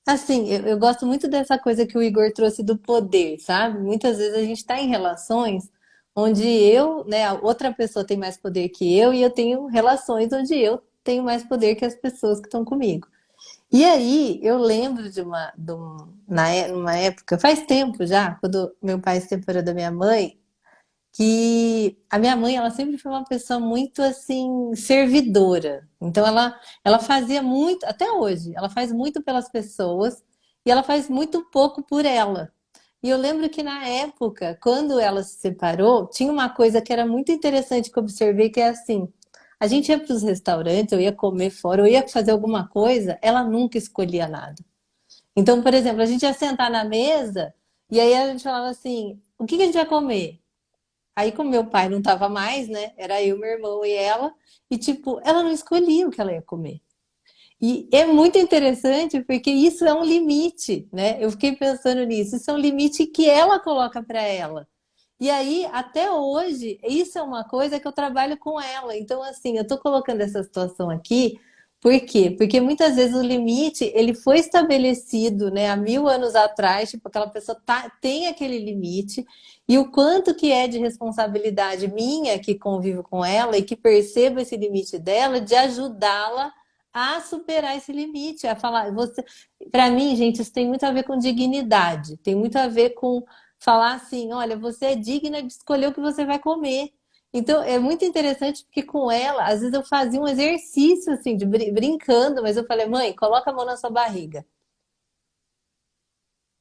assim, eu gosto muito dessa coisa que o Igor trouxe do poder, sabe? Muitas vezes a gente está em relações onde eu, né, a outra pessoa tem mais poder que eu e eu tenho relações onde eu tenho mais poder que as pessoas que estão comigo. E aí, eu lembro numa época, faz tempo já, quando meu pai se separou da minha mãe, que a minha mãe, ela sempre foi uma pessoa muito, assim, servidora. Então, ela fazia muito, até hoje, ela faz muito pelas pessoas e ela faz muito pouco por ela. E eu lembro que na época, quando ela se separou, tinha uma coisa que era muito interessante que eu observei, que é assim, a gente ia para os restaurantes, eu ia comer fora, eu ia fazer alguma coisa, ela nunca escolhia nada. Então, por exemplo, a gente ia sentar na mesa e aí a gente falava assim, o que que a gente vai comer? Aí, como meu pai não estava mais, né? Era eu, meu irmão e ela. E, tipo, ela não escolhia o que ela ia comer. E é muito interessante porque isso é um limite, né? Eu fiquei pensando nisso. Isso é um limite que ela coloca para ela. E aí, até hoje, isso é uma coisa que eu trabalho com ela. Então, assim, eu tô colocando essa situação aqui, por quê? Porque muitas vezes o limite, ele foi estabelecido, né, há 1000 anos atrás, tipo, aquela pessoa tem aquele limite, e o quanto que é de responsabilidade minha, que convivo com ela, e que percebo esse limite dela, de ajudá-la a superar esse limite, a falar, você, para mim, gente, isso tem muito a ver com dignidade, tem muito a ver com falar assim, olha, você é digna de escolher o que você vai comer. Então, é muito interessante porque com ela, às vezes eu fazia um exercício assim, de brincando, mas eu falei, mãe, coloca a mão na sua barriga.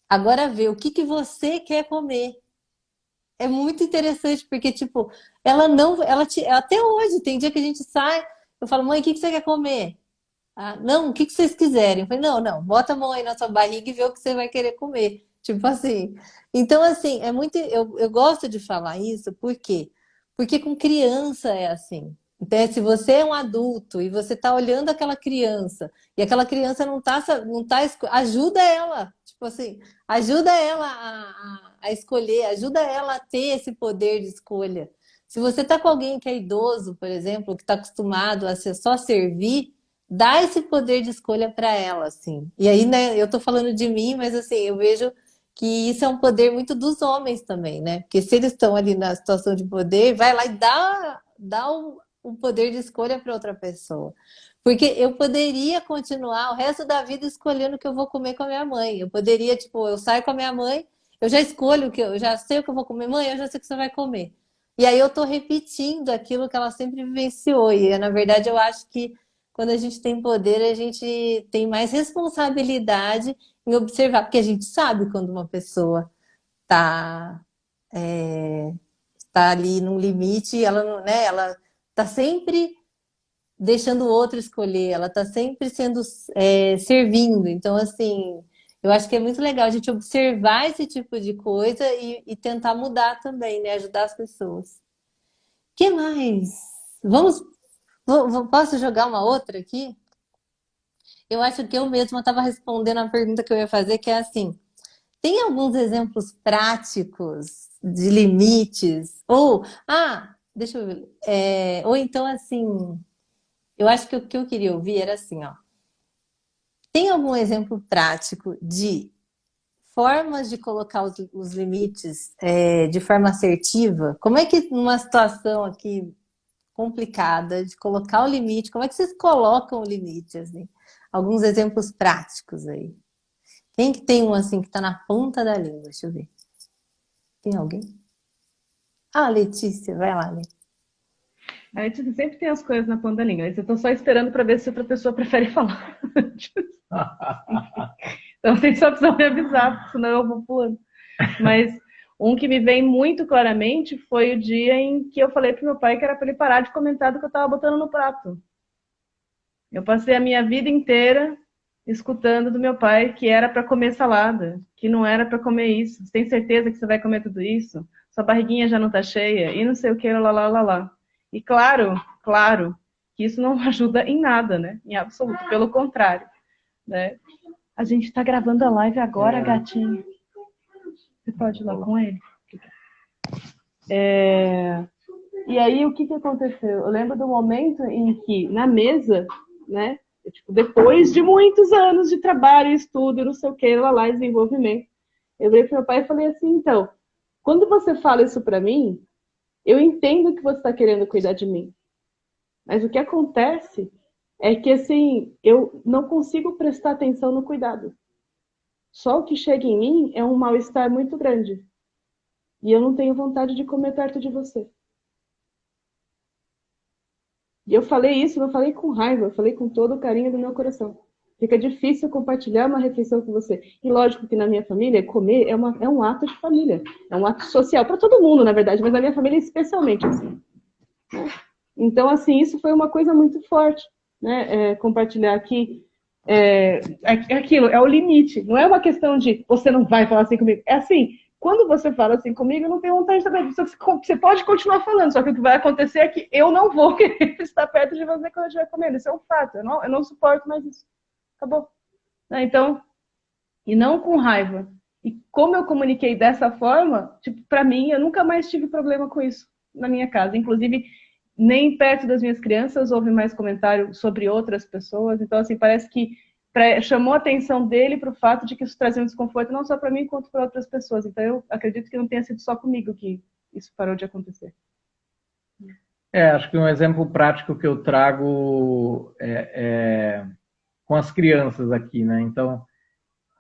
Agora vê o que que você quer comer. É muito interessante porque, tipo, ela não, até hoje, tem dia que a gente sai, eu falo, mãe, o que que você quer comer? Ah, não, o que que vocês quiserem? Eu falei, não, não, bota a mão aí na sua barriga e vê o que você vai querer comer. Tipo assim. Então, assim, é muito. Eu gosto de falar isso, por quê? Porque com criança é assim. Então, se você é um adulto e você está olhando aquela criança e aquela criança ajuda ela, tipo assim, ajuda ela a escolher, ajuda ela a ter esse poder de escolha. Se você está com alguém que é idoso, por exemplo, que está acostumado a ser só servir, dá esse poder de escolha para ela, assim. E aí, né, eu tô falando de mim, mas assim, eu vejo que isso é um poder muito dos homens também, né? Porque se eles estão ali na situação de poder, vai lá e dá o poder de escolha para outra pessoa. Porque eu poderia continuar o resto da vida escolhendo o que eu vou comer com a minha mãe. Eu poderia, tipo, eu saio com a minha mãe, eu já escolho o que eu já sei o que eu vou comer, mãe, eu já sei o que você vai comer. E aí eu tô repetindo aquilo que ela sempre vivenciou. E na verdade eu acho que quando a gente tem poder, a gente tem mais responsabilidade em observar, porque a gente sabe quando uma pessoa está tá ali num limite, ela, né, ela está sempre deixando o outro escolher, ela está sempre sendo servindo. Então, assim, eu acho que é muito legal a gente observar esse tipo de coisa e tentar mudar também, né? Ajudar as pessoas. O que mais? Vamos, posso jogar uma outra aqui? Eu acho que eu mesma estava respondendo a pergunta que eu ia fazer, que é assim: tem alguns exemplos práticos de limites? Deixa eu ver. Ou então, assim, eu acho que o que eu queria ouvir era assim, ó. Tem algum exemplo prático de formas de colocar os limites de forma assertiva? Como é que numa situação aqui complicada de colocar o limite, como é que vocês colocam o limite, assim? Alguns exemplos práticos aí. Quem que tem um assim que tá na ponta da língua? Deixa eu ver. Tem alguém? Ah, Letícia, vai lá, Lê.
A gente sempre tem as coisas na ponta da língua. Eu tô só esperando para ver se outra pessoa prefere falar antes. Então vocês só precisam me avisar, senão eu vou pulando. Mas um que me vem muito claramente foi o dia em que eu falei pro meu pai que era para ele parar de comentar do que eu estava botando no prato. Eu passei a minha vida inteira escutando do meu pai que era para comer salada, que não era para comer isso. Você tem certeza que você vai comer tudo isso? Sua barriguinha já não está cheia? E não sei o que, lá, lá, lá, lá. E claro, que isso não ajuda em nada, né? Em absoluto, pelo contrário, né? A gente está gravando a live agora, gatinho. Você pode ir lá com ele? E aí, o que aconteceu? Eu lembro do momento em que, na mesa, né? Tipo, depois de muitos anos de trabalho, estudo, não sei o que, lá, desenvolvimento, eu virei pro meu pai e falei assim, então, quando você fala isso pra mim, eu entendo que você está querendo cuidar de mim. Mas o que acontece é que, assim, eu não consigo prestar atenção no cuidado. Só o que chega em mim é um mal-estar muito grande. E eu não tenho vontade de comer perto de você. E eu falei isso, não falei com raiva, eu falei com todo o carinho do meu coração. Fica difícil compartilhar uma refeição com você. E lógico que na minha família, comer é um ato de família. É um ato social, para todo mundo, na verdade, mas na minha família especialmente assim. Então, assim, isso foi uma coisa muito forte, né? Compartilhar aqui. Aquilo, é o limite. Não é uma questão de você não vai falar assim comigo. É assim, quando você fala assim comigo, eu não tenho vontade de saber. Você pode continuar falando, só que o que vai acontecer é que eu não vou querer estar perto de você quando eu estiver comendo. Isso é um fato. Eu não suporto mais isso. Acabou. Então, e não com raiva. E como eu comuniquei dessa forma, tipo, pra mim, eu nunca mais tive problema com isso na minha casa. Inclusive, nem perto das minhas crianças houve mais comentário sobre outras pessoas. Então, assim, parece que chamou a atenção dele para o fato de que isso trazia um desconforto não só para mim, quanto para outras pessoas. Então, eu acredito que não tenha sido só comigo que isso parou de acontecer.
Acho que um exemplo prático que eu trago é com as crianças aqui, né? Então,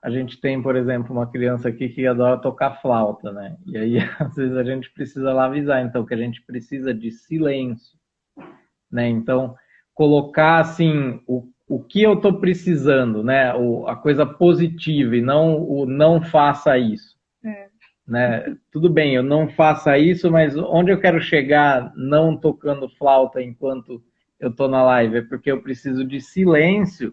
a gente tem, por exemplo, uma criança aqui que adora tocar flauta, né? E aí, às vezes, a gente precisa lá avisar, então, que a gente precisa de silêncio, né? Então, colocar, assim, o que eu estou precisando, né? A coisa positiva e não o não faça isso. Né? Tudo bem, eu não faça isso, mas onde eu quero chegar não tocando flauta enquanto eu estou na live? É porque eu preciso de silêncio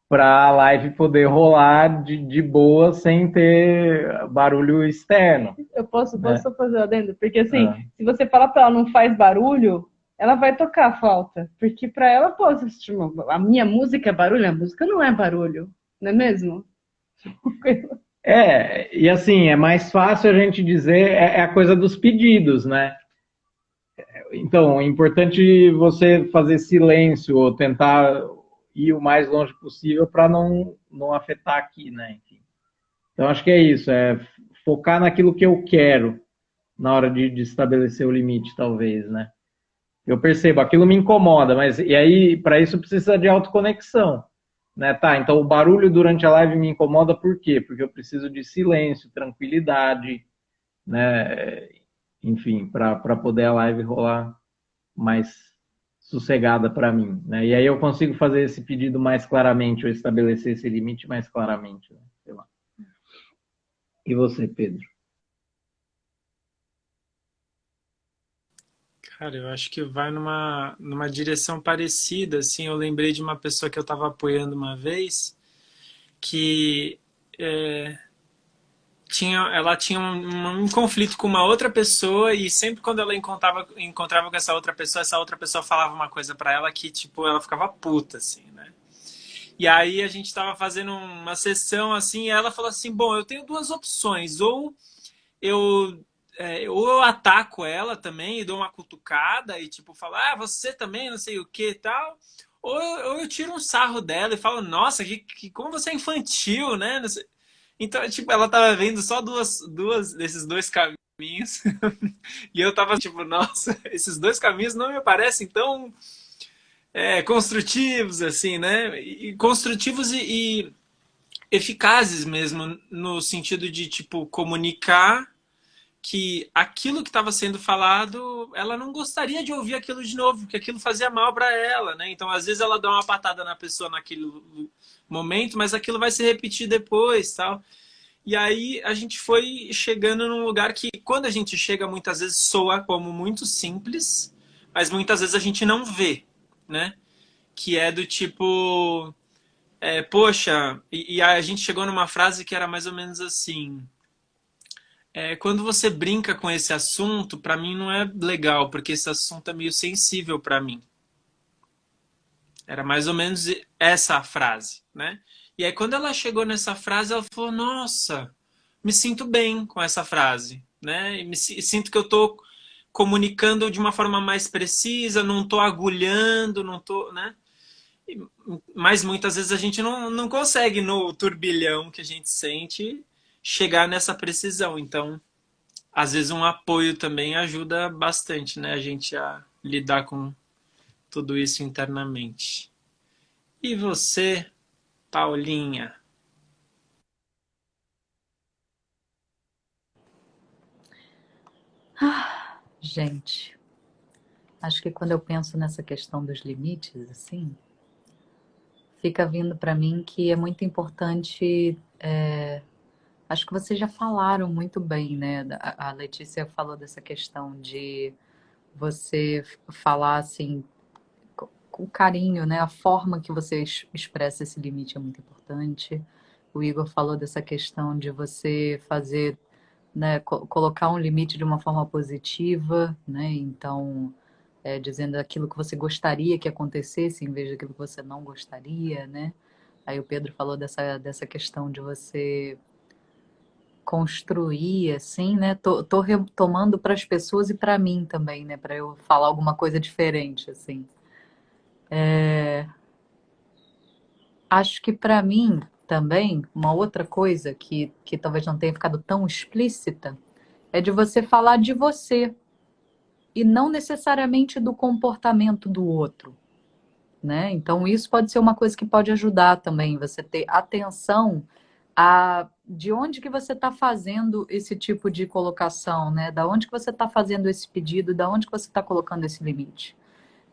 para a live poder rolar de boa sem ter barulho externo.
Eu posso só fazer uma adendo? Porque assim, se você falar para ela não faz barulho, ela vai tocar a flauta. Porque para ela, pô, a minha música é barulho, a música não é barulho, não é mesmo?
E assim, é mais fácil a gente dizer, é a coisa dos pedidos, né? Então, é importante você fazer silêncio ou tentar ir o mais longe possível para não afetar aqui, né? Enfim. Então, acho que é isso, é focar naquilo que eu quero na hora de estabelecer o limite, talvez, né? Eu percebo, aquilo me incomoda, mas e aí, para isso, precisa de autoconexão. Né? Tá, então o barulho durante a live me incomoda por quê? Porque eu preciso de silêncio, tranquilidade, né? Enfim, para poder a live rolar mais sossegada para mim, né? E aí eu consigo fazer esse pedido mais claramente, ou estabelecer esse limite mais claramente, né? Sei lá. E você, Pedro?
Cara, eu acho que vai numa direção parecida, assim. Eu lembrei de uma pessoa que eu estava apoiando uma vez, que ela tinha um conflito com uma outra pessoa, e sempre quando ela encontrava com essa outra pessoa falava uma coisa para ela que, tipo, ela ficava puta, assim, né? E aí a gente estava fazendo uma sessão, assim, e ela falou assim, bom, eu tenho duas opções, ou eu ataco ela também e dou uma cutucada e tipo falo, você também, não sei o que e tal, ou eu tiro um sarro dela e falo, nossa, como você é infantil, né? Então, tipo, ela tava vendo só desses dois caminhos e eu tava tipo, nossa, esses dois caminhos não me parecem tão construtivos, assim, né? E construtivos e eficazes mesmo, no sentido de, tipo, comunicar que aquilo que estava sendo falado, ela não gostaria de ouvir aquilo de novo, porque aquilo fazia mal para ela, né? Então, às vezes, ela dá uma patada na pessoa naquele momento, mas aquilo vai se repetir depois, tal. E aí a gente foi chegando num lugar que, quando a gente chega, muitas vezes soa como muito simples, mas muitas vezes a gente não vê, né? Que é do tipo, poxa, e a gente chegou numa frase que era mais ou menos assim: quando você brinca com esse assunto, para mim não é legal, porque esse assunto é meio sensível para mim. Era mais ou menos essa a frase, né? E aí quando ela chegou nessa frase, ela falou: nossa, me sinto bem com essa frase, né? E sinto que eu tô comunicando de uma forma mais precisa, não tô agulhando, não tô, né? Mas muitas vezes a gente não consegue, no turbilhão que a gente sente, chegar nessa precisão. Então, às vezes um apoio também ajuda bastante, né? A gente a lidar com tudo isso internamente. E você, Paulinha?
Gente, acho que quando eu penso nessa questão dos limites, assim, fica vindo para mim que é muito importante. Acho que vocês já falaram muito bem, né? A Letícia falou dessa questão de você falar assim com carinho, né? A forma que você expressa esse limite é muito importante. O Igor falou dessa questão de você fazer, né, colocar um limite de uma forma positiva, né? Então, dizendo aquilo que você gostaria que acontecesse em vez daquilo que você não gostaria, né? Aí o Pedro falou dessa questão de você construir, assim, né? Tô retomando para as pessoas e para mim também, né? Para eu falar alguma coisa diferente, assim. Acho que para mim também, uma outra coisa que talvez não tenha ficado tão explícita é de você falar de você e não necessariamente do comportamento do outro, né? Então, isso pode ser uma coisa que pode ajudar também, você ter atenção a de onde que você está fazendo esse tipo de colocação, né? Da onde que você está fazendo esse pedido, da onde que você está colocando esse limite,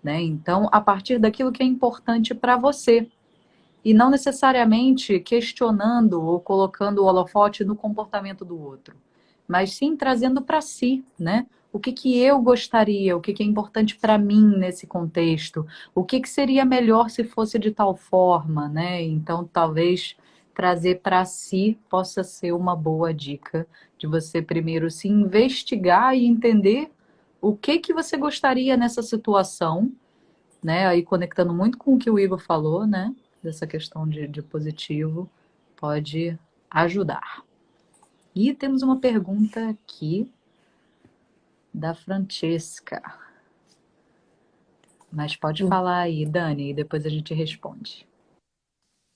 né? Então, a partir daquilo que é importante para você e não necessariamente questionando ou colocando o holofote no comportamento do outro, mas sim trazendo para si, né? O que que eu gostaria, o que que é importante para mim nesse contexto, o que que seria melhor se fosse de tal forma, né? Então, talvez trazer para si possa ser uma boa dica de você primeiro se investigar e entender o que que você gostaria nessa situação, né? Aí conectando muito com o que o Igor falou, né? Dessa questão de positivo, pode ajudar. E temos uma pergunta aqui da Francesca. Mas pode falar aí, Dani, e depois a gente responde.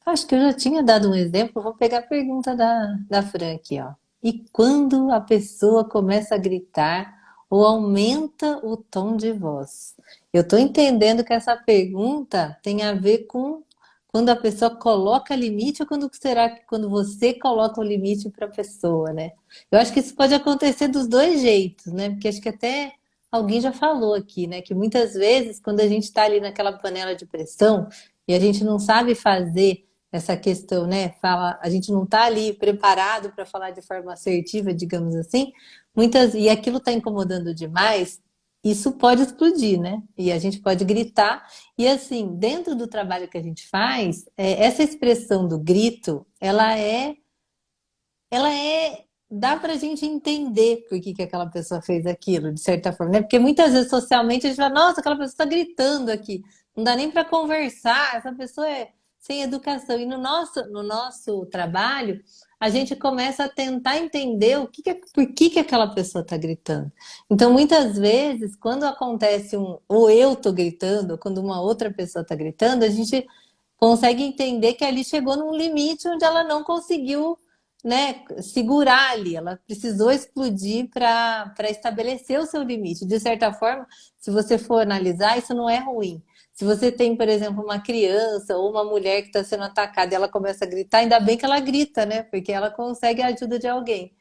Acho que eu já tinha dado um exemplo, vou pegar a pergunta da Fran aqui, ó. E quando a pessoa começa a gritar ou aumenta o tom de voz? Eu estou entendendo que essa pergunta tem a ver com quando a pessoa coloca limite ou quando será que quando você coloca o limite para a pessoa, né? Eu acho que isso pode acontecer dos dois jeitos, né? Porque acho que até alguém já falou aqui, né? Que muitas vezes, quando a gente está ali naquela panela de pressão e a gente não sabe fazer essa questão, né? Fala, a gente não está ali preparado para falar de forma assertiva, digamos assim, e aquilo está incomodando demais, isso pode explodir, né? E a gente pode gritar. E assim, dentro do trabalho que a gente faz, essa expressão do grito, dá para a gente entender por que aquela pessoa fez aquilo, de certa forma, né? Porque muitas vezes socialmente a gente fala, nossa, aquela pessoa está gritando aqui, não dá nem para conversar, essa pessoa é sem educação. E no nosso trabalho, a gente começa a tentar entender por que aquela pessoa está gritando. Então, muitas vezes, quando acontece ou eu estou gritando, ou quando uma outra pessoa está gritando, a gente consegue entender que ali chegou num limite onde ela não conseguiu, né, segurar ali, ela precisou explodir para estabelecer o seu limite. De certa forma, se você for analisar, isso não é ruim. Se você tem, por exemplo, uma criança ou uma mulher que está sendo atacada e ela começa a gritar, ainda bem que ela grita, né? Porque ela consegue a ajuda de alguém.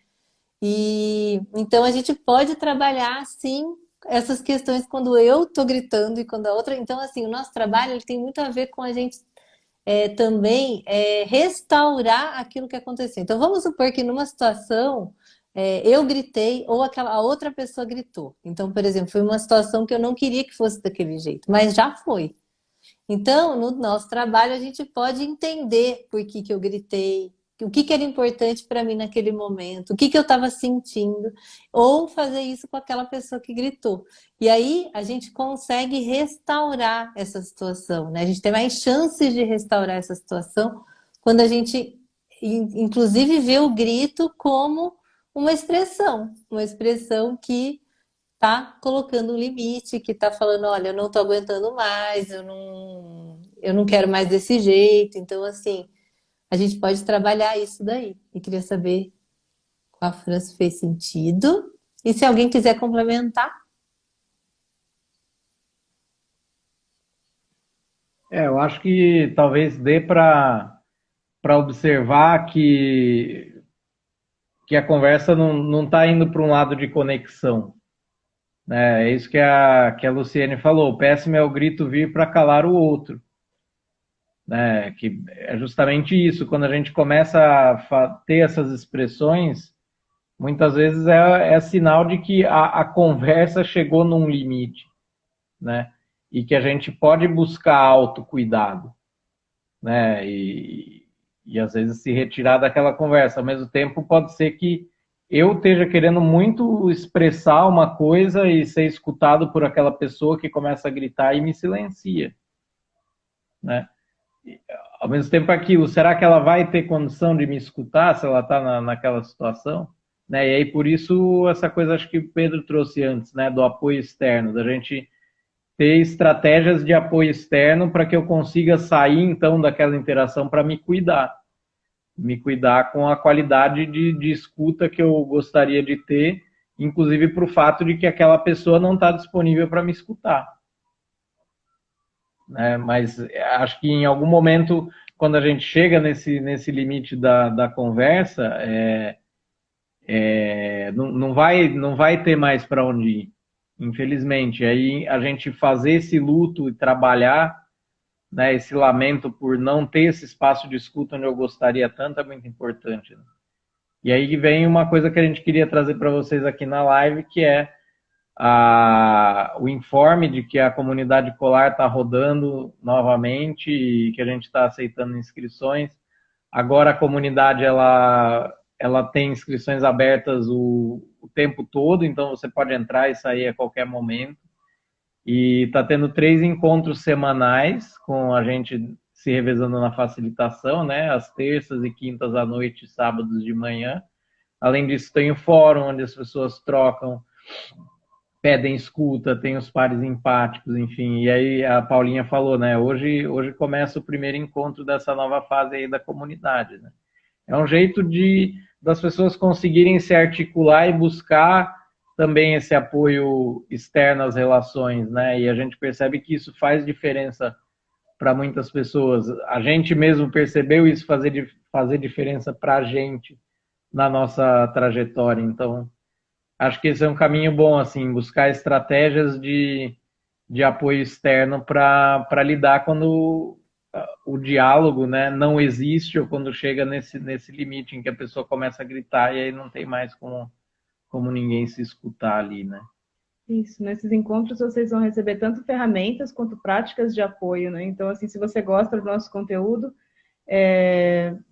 E então a gente pode trabalhar sim essas questões quando eu estou gritando e quando a outra. Então, assim, o nosso trabalho ele tem muito a ver com a gente também restaurar aquilo que aconteceu. Então, vamos supor que numa situação eu gritei ou a outra pessoa gritou. Então, por exemplo, foi uma situação que eu não queria que fosse daquele jeito, mas já foi. Então, no nosso trabalho, a gente pode entender por que que eu gritei, o que que era importante para mim naquele momento, o que que eu estava sentindo, ou fazer isso com aquela pessoa que gritou. E aí a gente consegue restaurar essa situação, né? A gente tem mais chances de restaurar essa situação quando a gente, inclusive, vê o grito como uma expressão que tá colocando um limite, que tá falando, olha, eu não tô aguentando mais, eu não quero mais desse jeito. Então, assim, a gente pode trabalhar isso daí. E queria saber com a Fran se fez sentido. E se alguém quiser complementar,
Eu acho que talvez dê para observar que a conversa não está indo para um lado de conexão. Né? É isso que a Luciene falou. O péssimo é o grito vir para calar o outro. Né? Que é justamente isso. Quando a gente começa a ter essas expressões, muitas vezes é sinal de que a conversa chegou num limite. Né? E que a gente pode buscar autocuidado. Né? E às vezes se retirar daquela conversa. Ao mesmo tempo, pode ser que eu esteja querendo muito expressar uma coisa e ser escutado por aquela pessoa que começa a gritar e me silencia. Né? Ao mesmo tempo, aquilo, será que ela vai ter condição de me escutar se ela está naquela situação? Né? E aí, por isso, essa coisa acho que o Pedro trouxe antes, né, do apoio externo, da gente ter estratégias de apoio externo para que eu consiga sair, então, daquela interação para me cuidar. Me cuidar com a qualidade de escuta que eu gostaria de ter, inclusive para o fato de que aquela pessoa não está disponível para me escutar. Né? Mas acho que em algum momento, quando a gente chega nesse limite da conversa, não vai ter mais para onde ir, infelizmente. Aí a gente fazer esse luto e trabalhar, né, esse lamento por não ter esse espaço de escuta onde eu gostaria tanto é muito importante. Né? E aí vem uma coisa que a gente queria trazer para vocês aqui na live, que é o informe de que a comunidade Colar está rodando novamente e que a gente está aceitando inscrições. Agora a comunidade ela tem inscrições abertas o tempo todo, então você pode entrar e sair a qualquer momento. E está tendo 3 encontros semanais, com a gente se revezando na facilitação, né? Às terças e quintas à noite, sábados de manhã. Além disso, tem o fórum, onde as pessoas trocam, pedem escuta, tem os pares empáticos, enfim. E aí a Paulinha falou, né? Hoje começa o primeiro encontro dessa nova fase aí da comunidade, né? É um jeito das pessoas conseguirem se articular e buscar também esse apoio externo às relações, né? E a gente percebe que isso faz diferença para muitas pessoas. A gente mesmo percebeu isso fazer diferença para a gente na nossa trajetória. Então, acho que esse é um caminho bom, assim, buscar estratégias de apoio externo para lidar quando o diálogo, né, não existe ou quando chega nesse limite em que a pessoa começa a gritar e aí não tem mais como ninguém se escutar ali, né?
Isso, nesses encontros vocês vão receber tanto ferramentas quanto práticas de apoio, né? Então, assim, se você gosta do nosso conteúdo,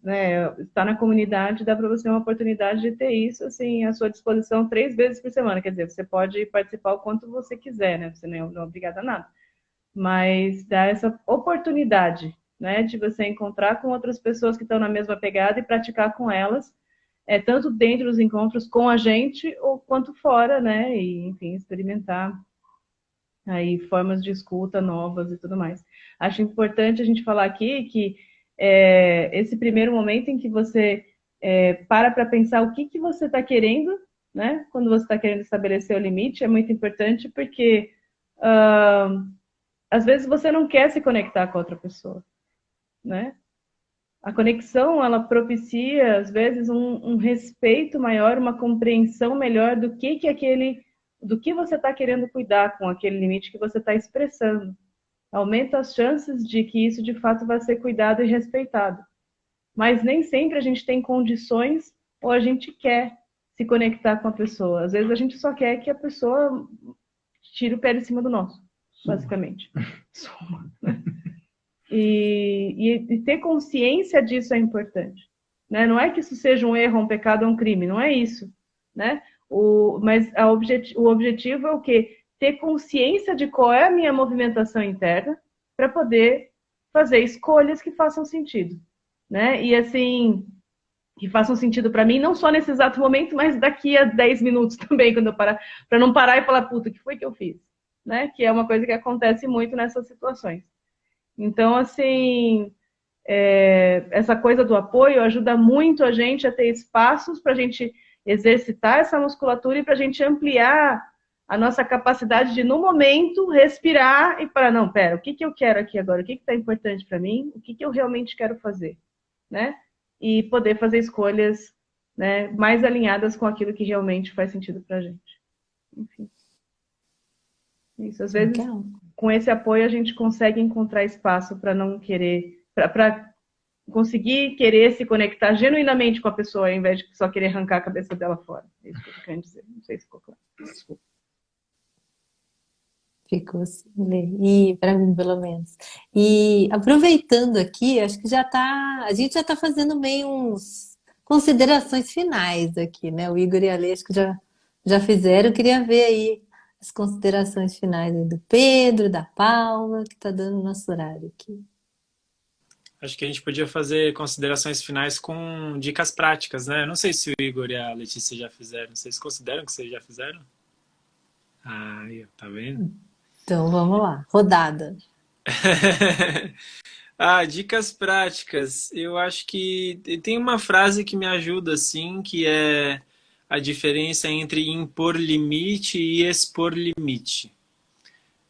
né, está na comunidade, dá para você uma oportunidade de ter isso, assim, à sua disposição 3 vezes por semana. Quer dizer, você pode participar o quanto você quiser, né? Você não é obrigado a nada. Mas dá essa oportunidade, né, de você encontrar com outras pessoas que estão na mesma pegada e praticar com elas, tanto dentro dos encontros com a gente ou quanto fora, né, e enfim, experimentar aí formas de escuta novas e tudo mais. Acho importante a gente falar aqui que esse primeiro momento em que você para pensar o que você está querendo, né, quando você está querendo estabelecer o limite, é muito importante porque às vezes você não quer se conectar com outra pessoa, né? A conexão, ela propicia, às vezes, um respeito maior, uma compreensão melhor do que você está querendo cuidar com aquele limite que você está expressando, aumenta as chances de que isso de fato vai ser cuidado e respeitado. Mas nem sempre a gente tem condições ou a gente quer se conectar com a pessoa. Às vezes a gente só quer que a pessoa tire o pé de cima do nosso, basicamente. Soma. E ter consciência disso é importante. Né? Não é que isso seja um erro, um pecado ou um crime, não é isso. Né? Mas o objetivo é o quê? Ter consciência de qual é a minha movimentação interna para poder fazer escolhas que façam sentido. Né? E assim, que façam sentido para mim, não só nesse exato momento, mas daqui a 10 minutos também, quando eu parar, para não parar e falar, puta, o que foi que eu fiz? Né? Que é uma coisa que acontece muito nessas situações. Então, assim, essa coisa do apoio ajuda muito a gente a ter espaços para a gente exercitar essa musculatura e para a gente ampliar a nossa capacidade de, no momento, respirar e parar, não, pera, o que eu quero aqui agora? O que está importante para mim? O que eu realmente quero fazer? Né? E poder fazer escolhas, né, mais alinhadas com aquilo que realmente faz sentido para a gente. Enfim. Isso, às vezes, com esse apoio, a gente consegue encontrar espaço para não querer, para conseguir querer se conectar genuinamente com a pessoa, ao invés de só querer arrancar a cabeça dela fora. É isso que eu tô querendo dizer. Não sei se ficou claro. Desculpa.
Ficou assim, e para mim, pelo menos. E aproveitando aqui, acho que a gente já está fazendo meio uns considerações finais aqui, né? O Igor e a Lê, acho que já fizeram. Eu queria ver aí as considerações finais aí do Pedro, da Paula, que está dando nosso horário aqui.
Acho que a gente podia fazer considerações finais com dicas práticas, né? Eu não sei se o Igor e a Letícia já fizeram. Vocês consideram que vocês já fizeram? Ah, tá vendo?
Então, vamos lá. Rodada.
Dicas práticas. Eu acho que tem uma frase que me ajuda, assim, que é a diferença entre impor limite e expor limite.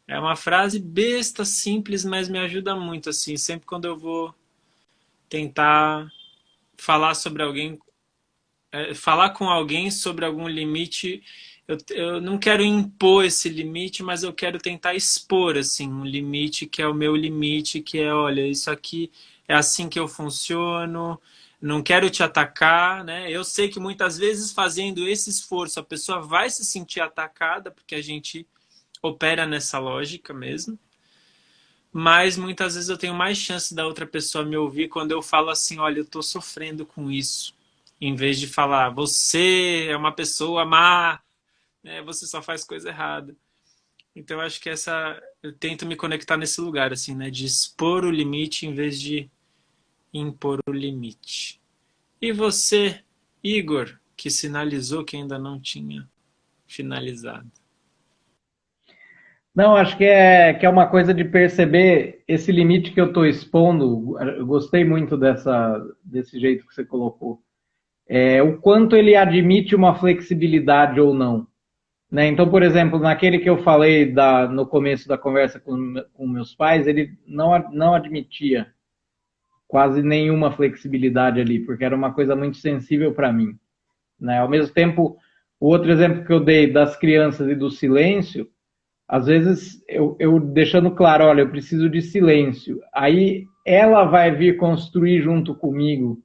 É uma frase besta, simples, mas me ajuda muito, assim. Sempre quando eu vou tentar falar sobre alguém, falar com alguém sobre algum limite, eu não quero impor esse limite, mas eu quero tentar expor, assim, um limite que é o meu limite, que é, olha, isso aqui é assim que eu funciono, não quero te atacar, né? Eu sei que muitas vezes fazendo esse esforço a pessoa vai se sentir atacada, porque a gente opera nessa lógica mesmo, mas muitas vezes eu tenho mais chance da outra pessoa me ouvir quando eu falo assim, olha, eu tô sofrendo com isso, em vez de falar, você é uma pessoa má, você só faz coisa errada. Então eu acho que eu tento me conectar nesse lugar, assim, né? De expor o limite em vez de impor o limite. E você, Igor, que sinalizou que ainda não tinha finalizado?
Não, acho que é uma coisa de perceber esse limite que eu estou expondo. Eu gostei muito desse jeito que você colocou. O quanto ele admite uma flexibilidade ou não. Né? Então, por exemplo, naquele que eu falei no começo da conversa com meus pais, ele não admitia quase nenhuma flexibilidade ali, porque era uma coisa muito sensível para mim. Né? Ao mesmo tempo, o outro exemplo que eu dei das crianças e do silêncio, às vezes eu deixando claro, olha, eu preciso de silêncio. Aí ela vai vir construir junto comigo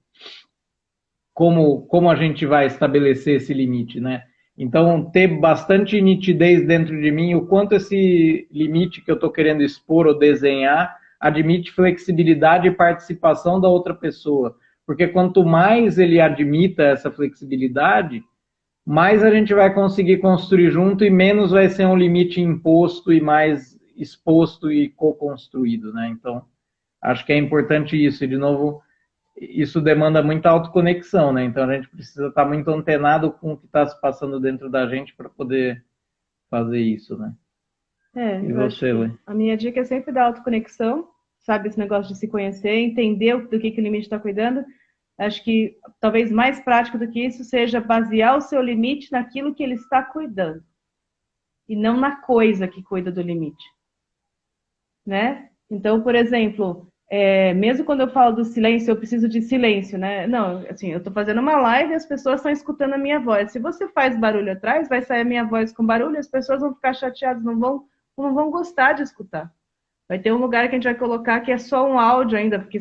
como a gente vai estabelecer esse limite, né? Então, ter bastante nitidez dentro de mim, o quanto esse limite que eu estou querendo expor ou desenhar admite flexibilidade e participação da outra pessoa. Porque quanto mais ele admita essa flexibilidade, mais a gente vai conseguir construir junto e menos vai ser um limite imposto e mais exposto e co-construído, né? Então, acho que é importante isso. E, de novo, isso demanda muita autoconexão, né? Então, a gente precisa estar muito antenado com o que está se passando dentro da gente para poder fazer isso, né? E você, Lê?
A minha dica é sempre dar autoconexão, sabe? Esse negócio de se conhecer, entender do que o limite está cuidando. Acho que talvez mais prático do que isso seja basear o seu limite naquilo que ele está cuidando e não na coisa que cuida do limite, né? Então, por exemplo, mesmo quando eu falo do silêncio, eu preciso de silêncio, né? Não, assim, eu estou fazendo uma live e as pessoas estão escutando a minha voz. Se você faz barulho atrás, vai sair a minha voz com barulho, as pessoas vão ficar chateadas, não vão gostar de escutar. Vai ter um lugar que a gente vai colocar que é só um áudio ainda, porque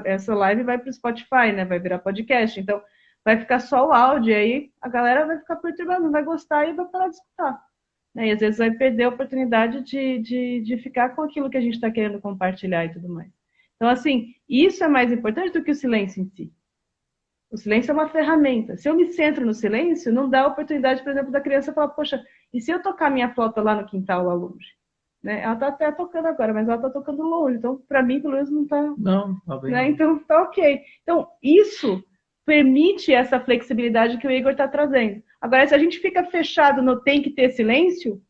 essa live vai para o Spotify, né? Vai virar podcast. Então, vai ficar só o áudio, e aí a galera vai ficar perturbada, não vai gostar e vai parar de escutar. Né? E às vezes vai perder a oportunidade de ficar com aquilo que a gente está querendo compartilhar e tudo mais. Então, assim, isso é mais importante do que o silêncio em si. O silêncio é uma ferramenta. Se eu me centro no silêncio, não dá a oportunidade, por exemplo, da criança falar, poxa, e se eu tocar minha flauta lá no quintal, lá longe? Né? Ela está até tocando agora, mas ela está tocando longe. Então, para mim, pelo menos, não está...
Não, tá bem.
Né? Então, tá ok. Então, isso permite essa flexibilidade que o Igor está trazendo. Agora, se a gente fica fechado no tem que ter silêncio,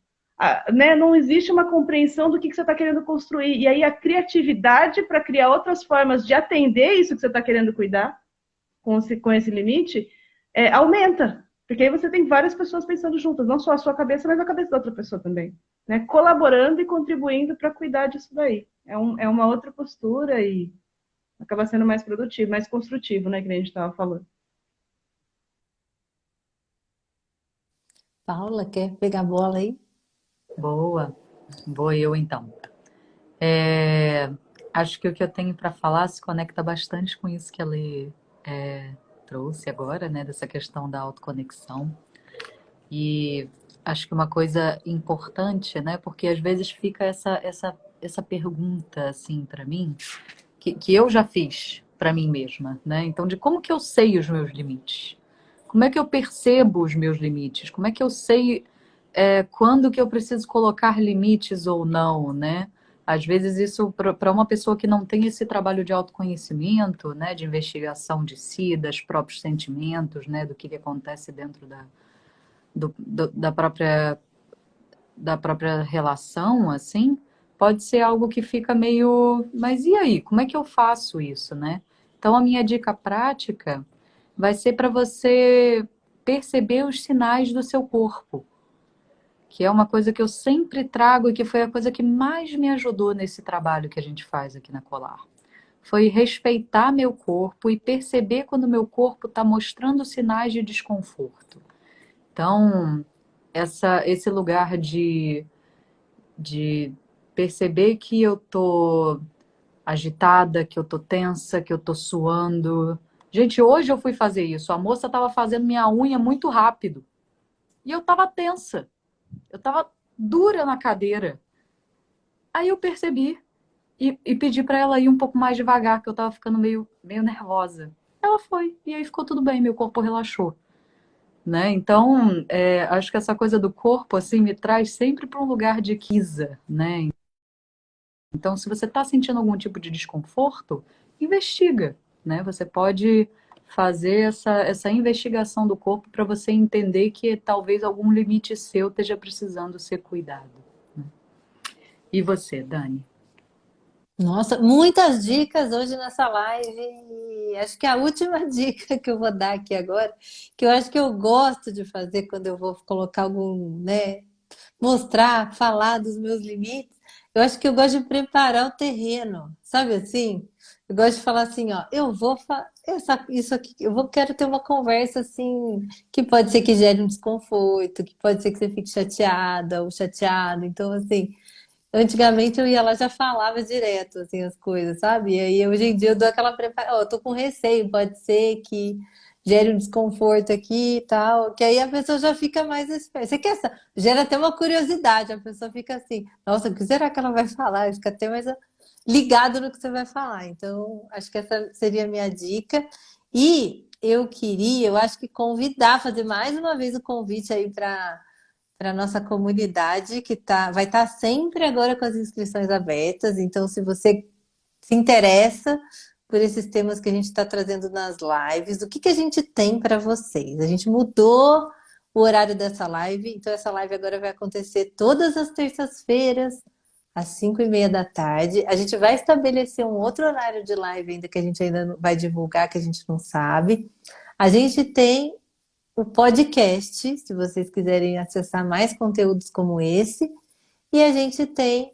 né, não existe uma compreensão do que você está querendo construir. E aí a criatividade para criar outras formas de atender isso que você está querendo cuidar, com esse limite, aumenta. Porque aí você tem várias pessoas pensando juntas, não só a sua cabeça, mas a cabeça da outra pessoa também. Né? Colaborando e contribuindo para cuidar disso daí. É uma outra postura e acaba sendo mais produtivo, mais construtivo, né? Que nem a gente estava falando.
Paula, quer pegar a bola aí?
Boa, vou eu então. Acho que o que eu tenho para falar se conecta bastante com isso que a Lê trouxe agora, né? Dessa questão da autoconexão. E acho que uma coisa importante, né? Porque às vezes fica essa pergunta, assim, para mim, que eu já fiz para mim mesma, né? Então, de como que eu sei os meus limites? Como é que eu percebo os meus limites? Como é que eu sei quando que eu preciso colocar limites ou não, né? Às vezes isso, para uma pessoa que não tem esse trabalho de autoconhecimento, né? De investigação de si, dos próprios sentimentos, né? Do que acontece dentro da própria relação, assim, pode ser algo que fica meio... Mas e aí? Como é que eu faço isso, né? Então, a minha dica prática vai ser para você perceber os sinais do seu corpo, que é uma coisa que eu sempre trago e que foi a coisa que mais me ajudou nesse trabalho que a gente faz aqui na Colar. Foi respeitar meu corpo e perceber quando meu corpo está mostrando sinais de desconforto. Então, esse lugar de perceber que eu tô agitada, que eu tô tensa, que eu tô suando. Gente, hoje eu fui fazer isso. A moça estava fazendo minha unha muito rápido. E eu estava tensa. Eu estava dura na cadeira. Aí eu percebi e pedi para ela ir um pouco mais devagar, que eu estava ficando meio nervosa. Ela foi. E aí ficou tudo bem, meu corpo relaxou. Né? Então, acho que essa coisa do corpo assim me traz sempre para um lugar de quiza, né? Então, se você está sentindo algum tipo de desconforto, investiga, né? Você pode fazer essa investigação do corpo para você entender que talvez algum limite seu esteja precisando ser cuidado. Né? E você, Dani?
Nossa, muitas dicas hoje nessa live. E acho que a última dica que eu vou dar aqui agora, que eu acho que eu gosto de fazer quando eu vou colocar algum, né, mostrar, falar dos meus limites, eu acho que eu gosto de preparar o terreno, sabe assim? Eu gosto de falar assim, ó, eu vou isso aqui, quero ter uma conversa assim, que pode ser que gere um desconforto, que pode ser que você fique chateada ou chateado. Então, assim, antigamente eu ia lá e já falava direto, assim, as coisas, sabe? E aí, hoje em dia, eu dou aquela preparada. Ó, eu tô com receio, pode ser que gere um desconforto aqui e tal, que aí a pessoa já fica mais esperta. Você quer gera até uma curiosidade, a pessoa fica assim, nossa, o que será que ela vai falar? Fica até mais ligado no que você vai falar. Então, acho que essa seria a minha dica. E eu acho que fazer mais uma vez o convite aí para a nossa comunidade, que vai estar sempre agora com as inscrições abertas. Então, se você se interessa por esses temas que a gente está trazendo nas lives, o que a gente tem para vocês? A gente mudou o horário dessa live, então essa live agora vai acontecer todas as terças-feiras, às 5:30 da tarde. A gente vai estabelecer um outro horário de live ainda, que a gente ainda não vai divulgar, que a gente não sabe. A gente tem o podcast, se vocês quiserem acessar mais conteúdos como esse, e a gente tem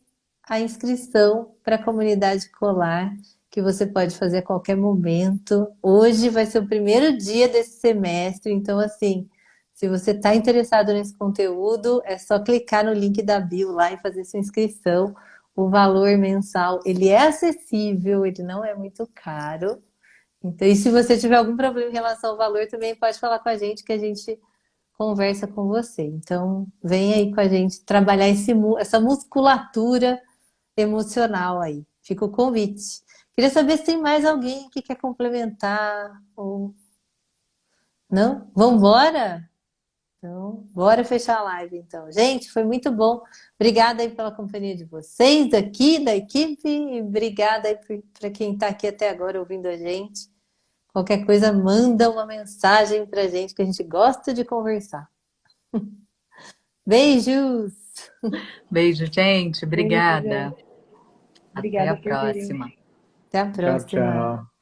a inscrição para a comunidade Colar, que você pode fazer a qualquer momento. Hoje vai ser o primeiro dia desse semestre, então assim, se você está interessado nesse conteúdo, é só clicar no link da bio lá e fazer sua inscrição. o valor mensal, ele é acessível, ele não é muito caro. Então, e se você tiver algum problema em relação ao valor, também pode falar com a gente que a gente conversa com você. Então, vem aí com a gente trabalhar essa musculatura emocional aí. Fica o convite. Queria saber se tem mais alguém que quer complementar ou não? Vambora? Então, bora fechar a live, então. Gente, foi muito bom. Obrigada aí pela companhia de vocês aqui, da equipe, e obrigada aí para quem está aqui até agora ouvindo a gente. Qualquer coisa, manda uma mensagem pra gente, que a gente gosta de conversar. Beijos!
Beijo, gente.
Beijo,
Obrigada.
gente.
Até
Obrigada
a
por virem.
próxima.
Até a
Tchau,
próxima.
tchau.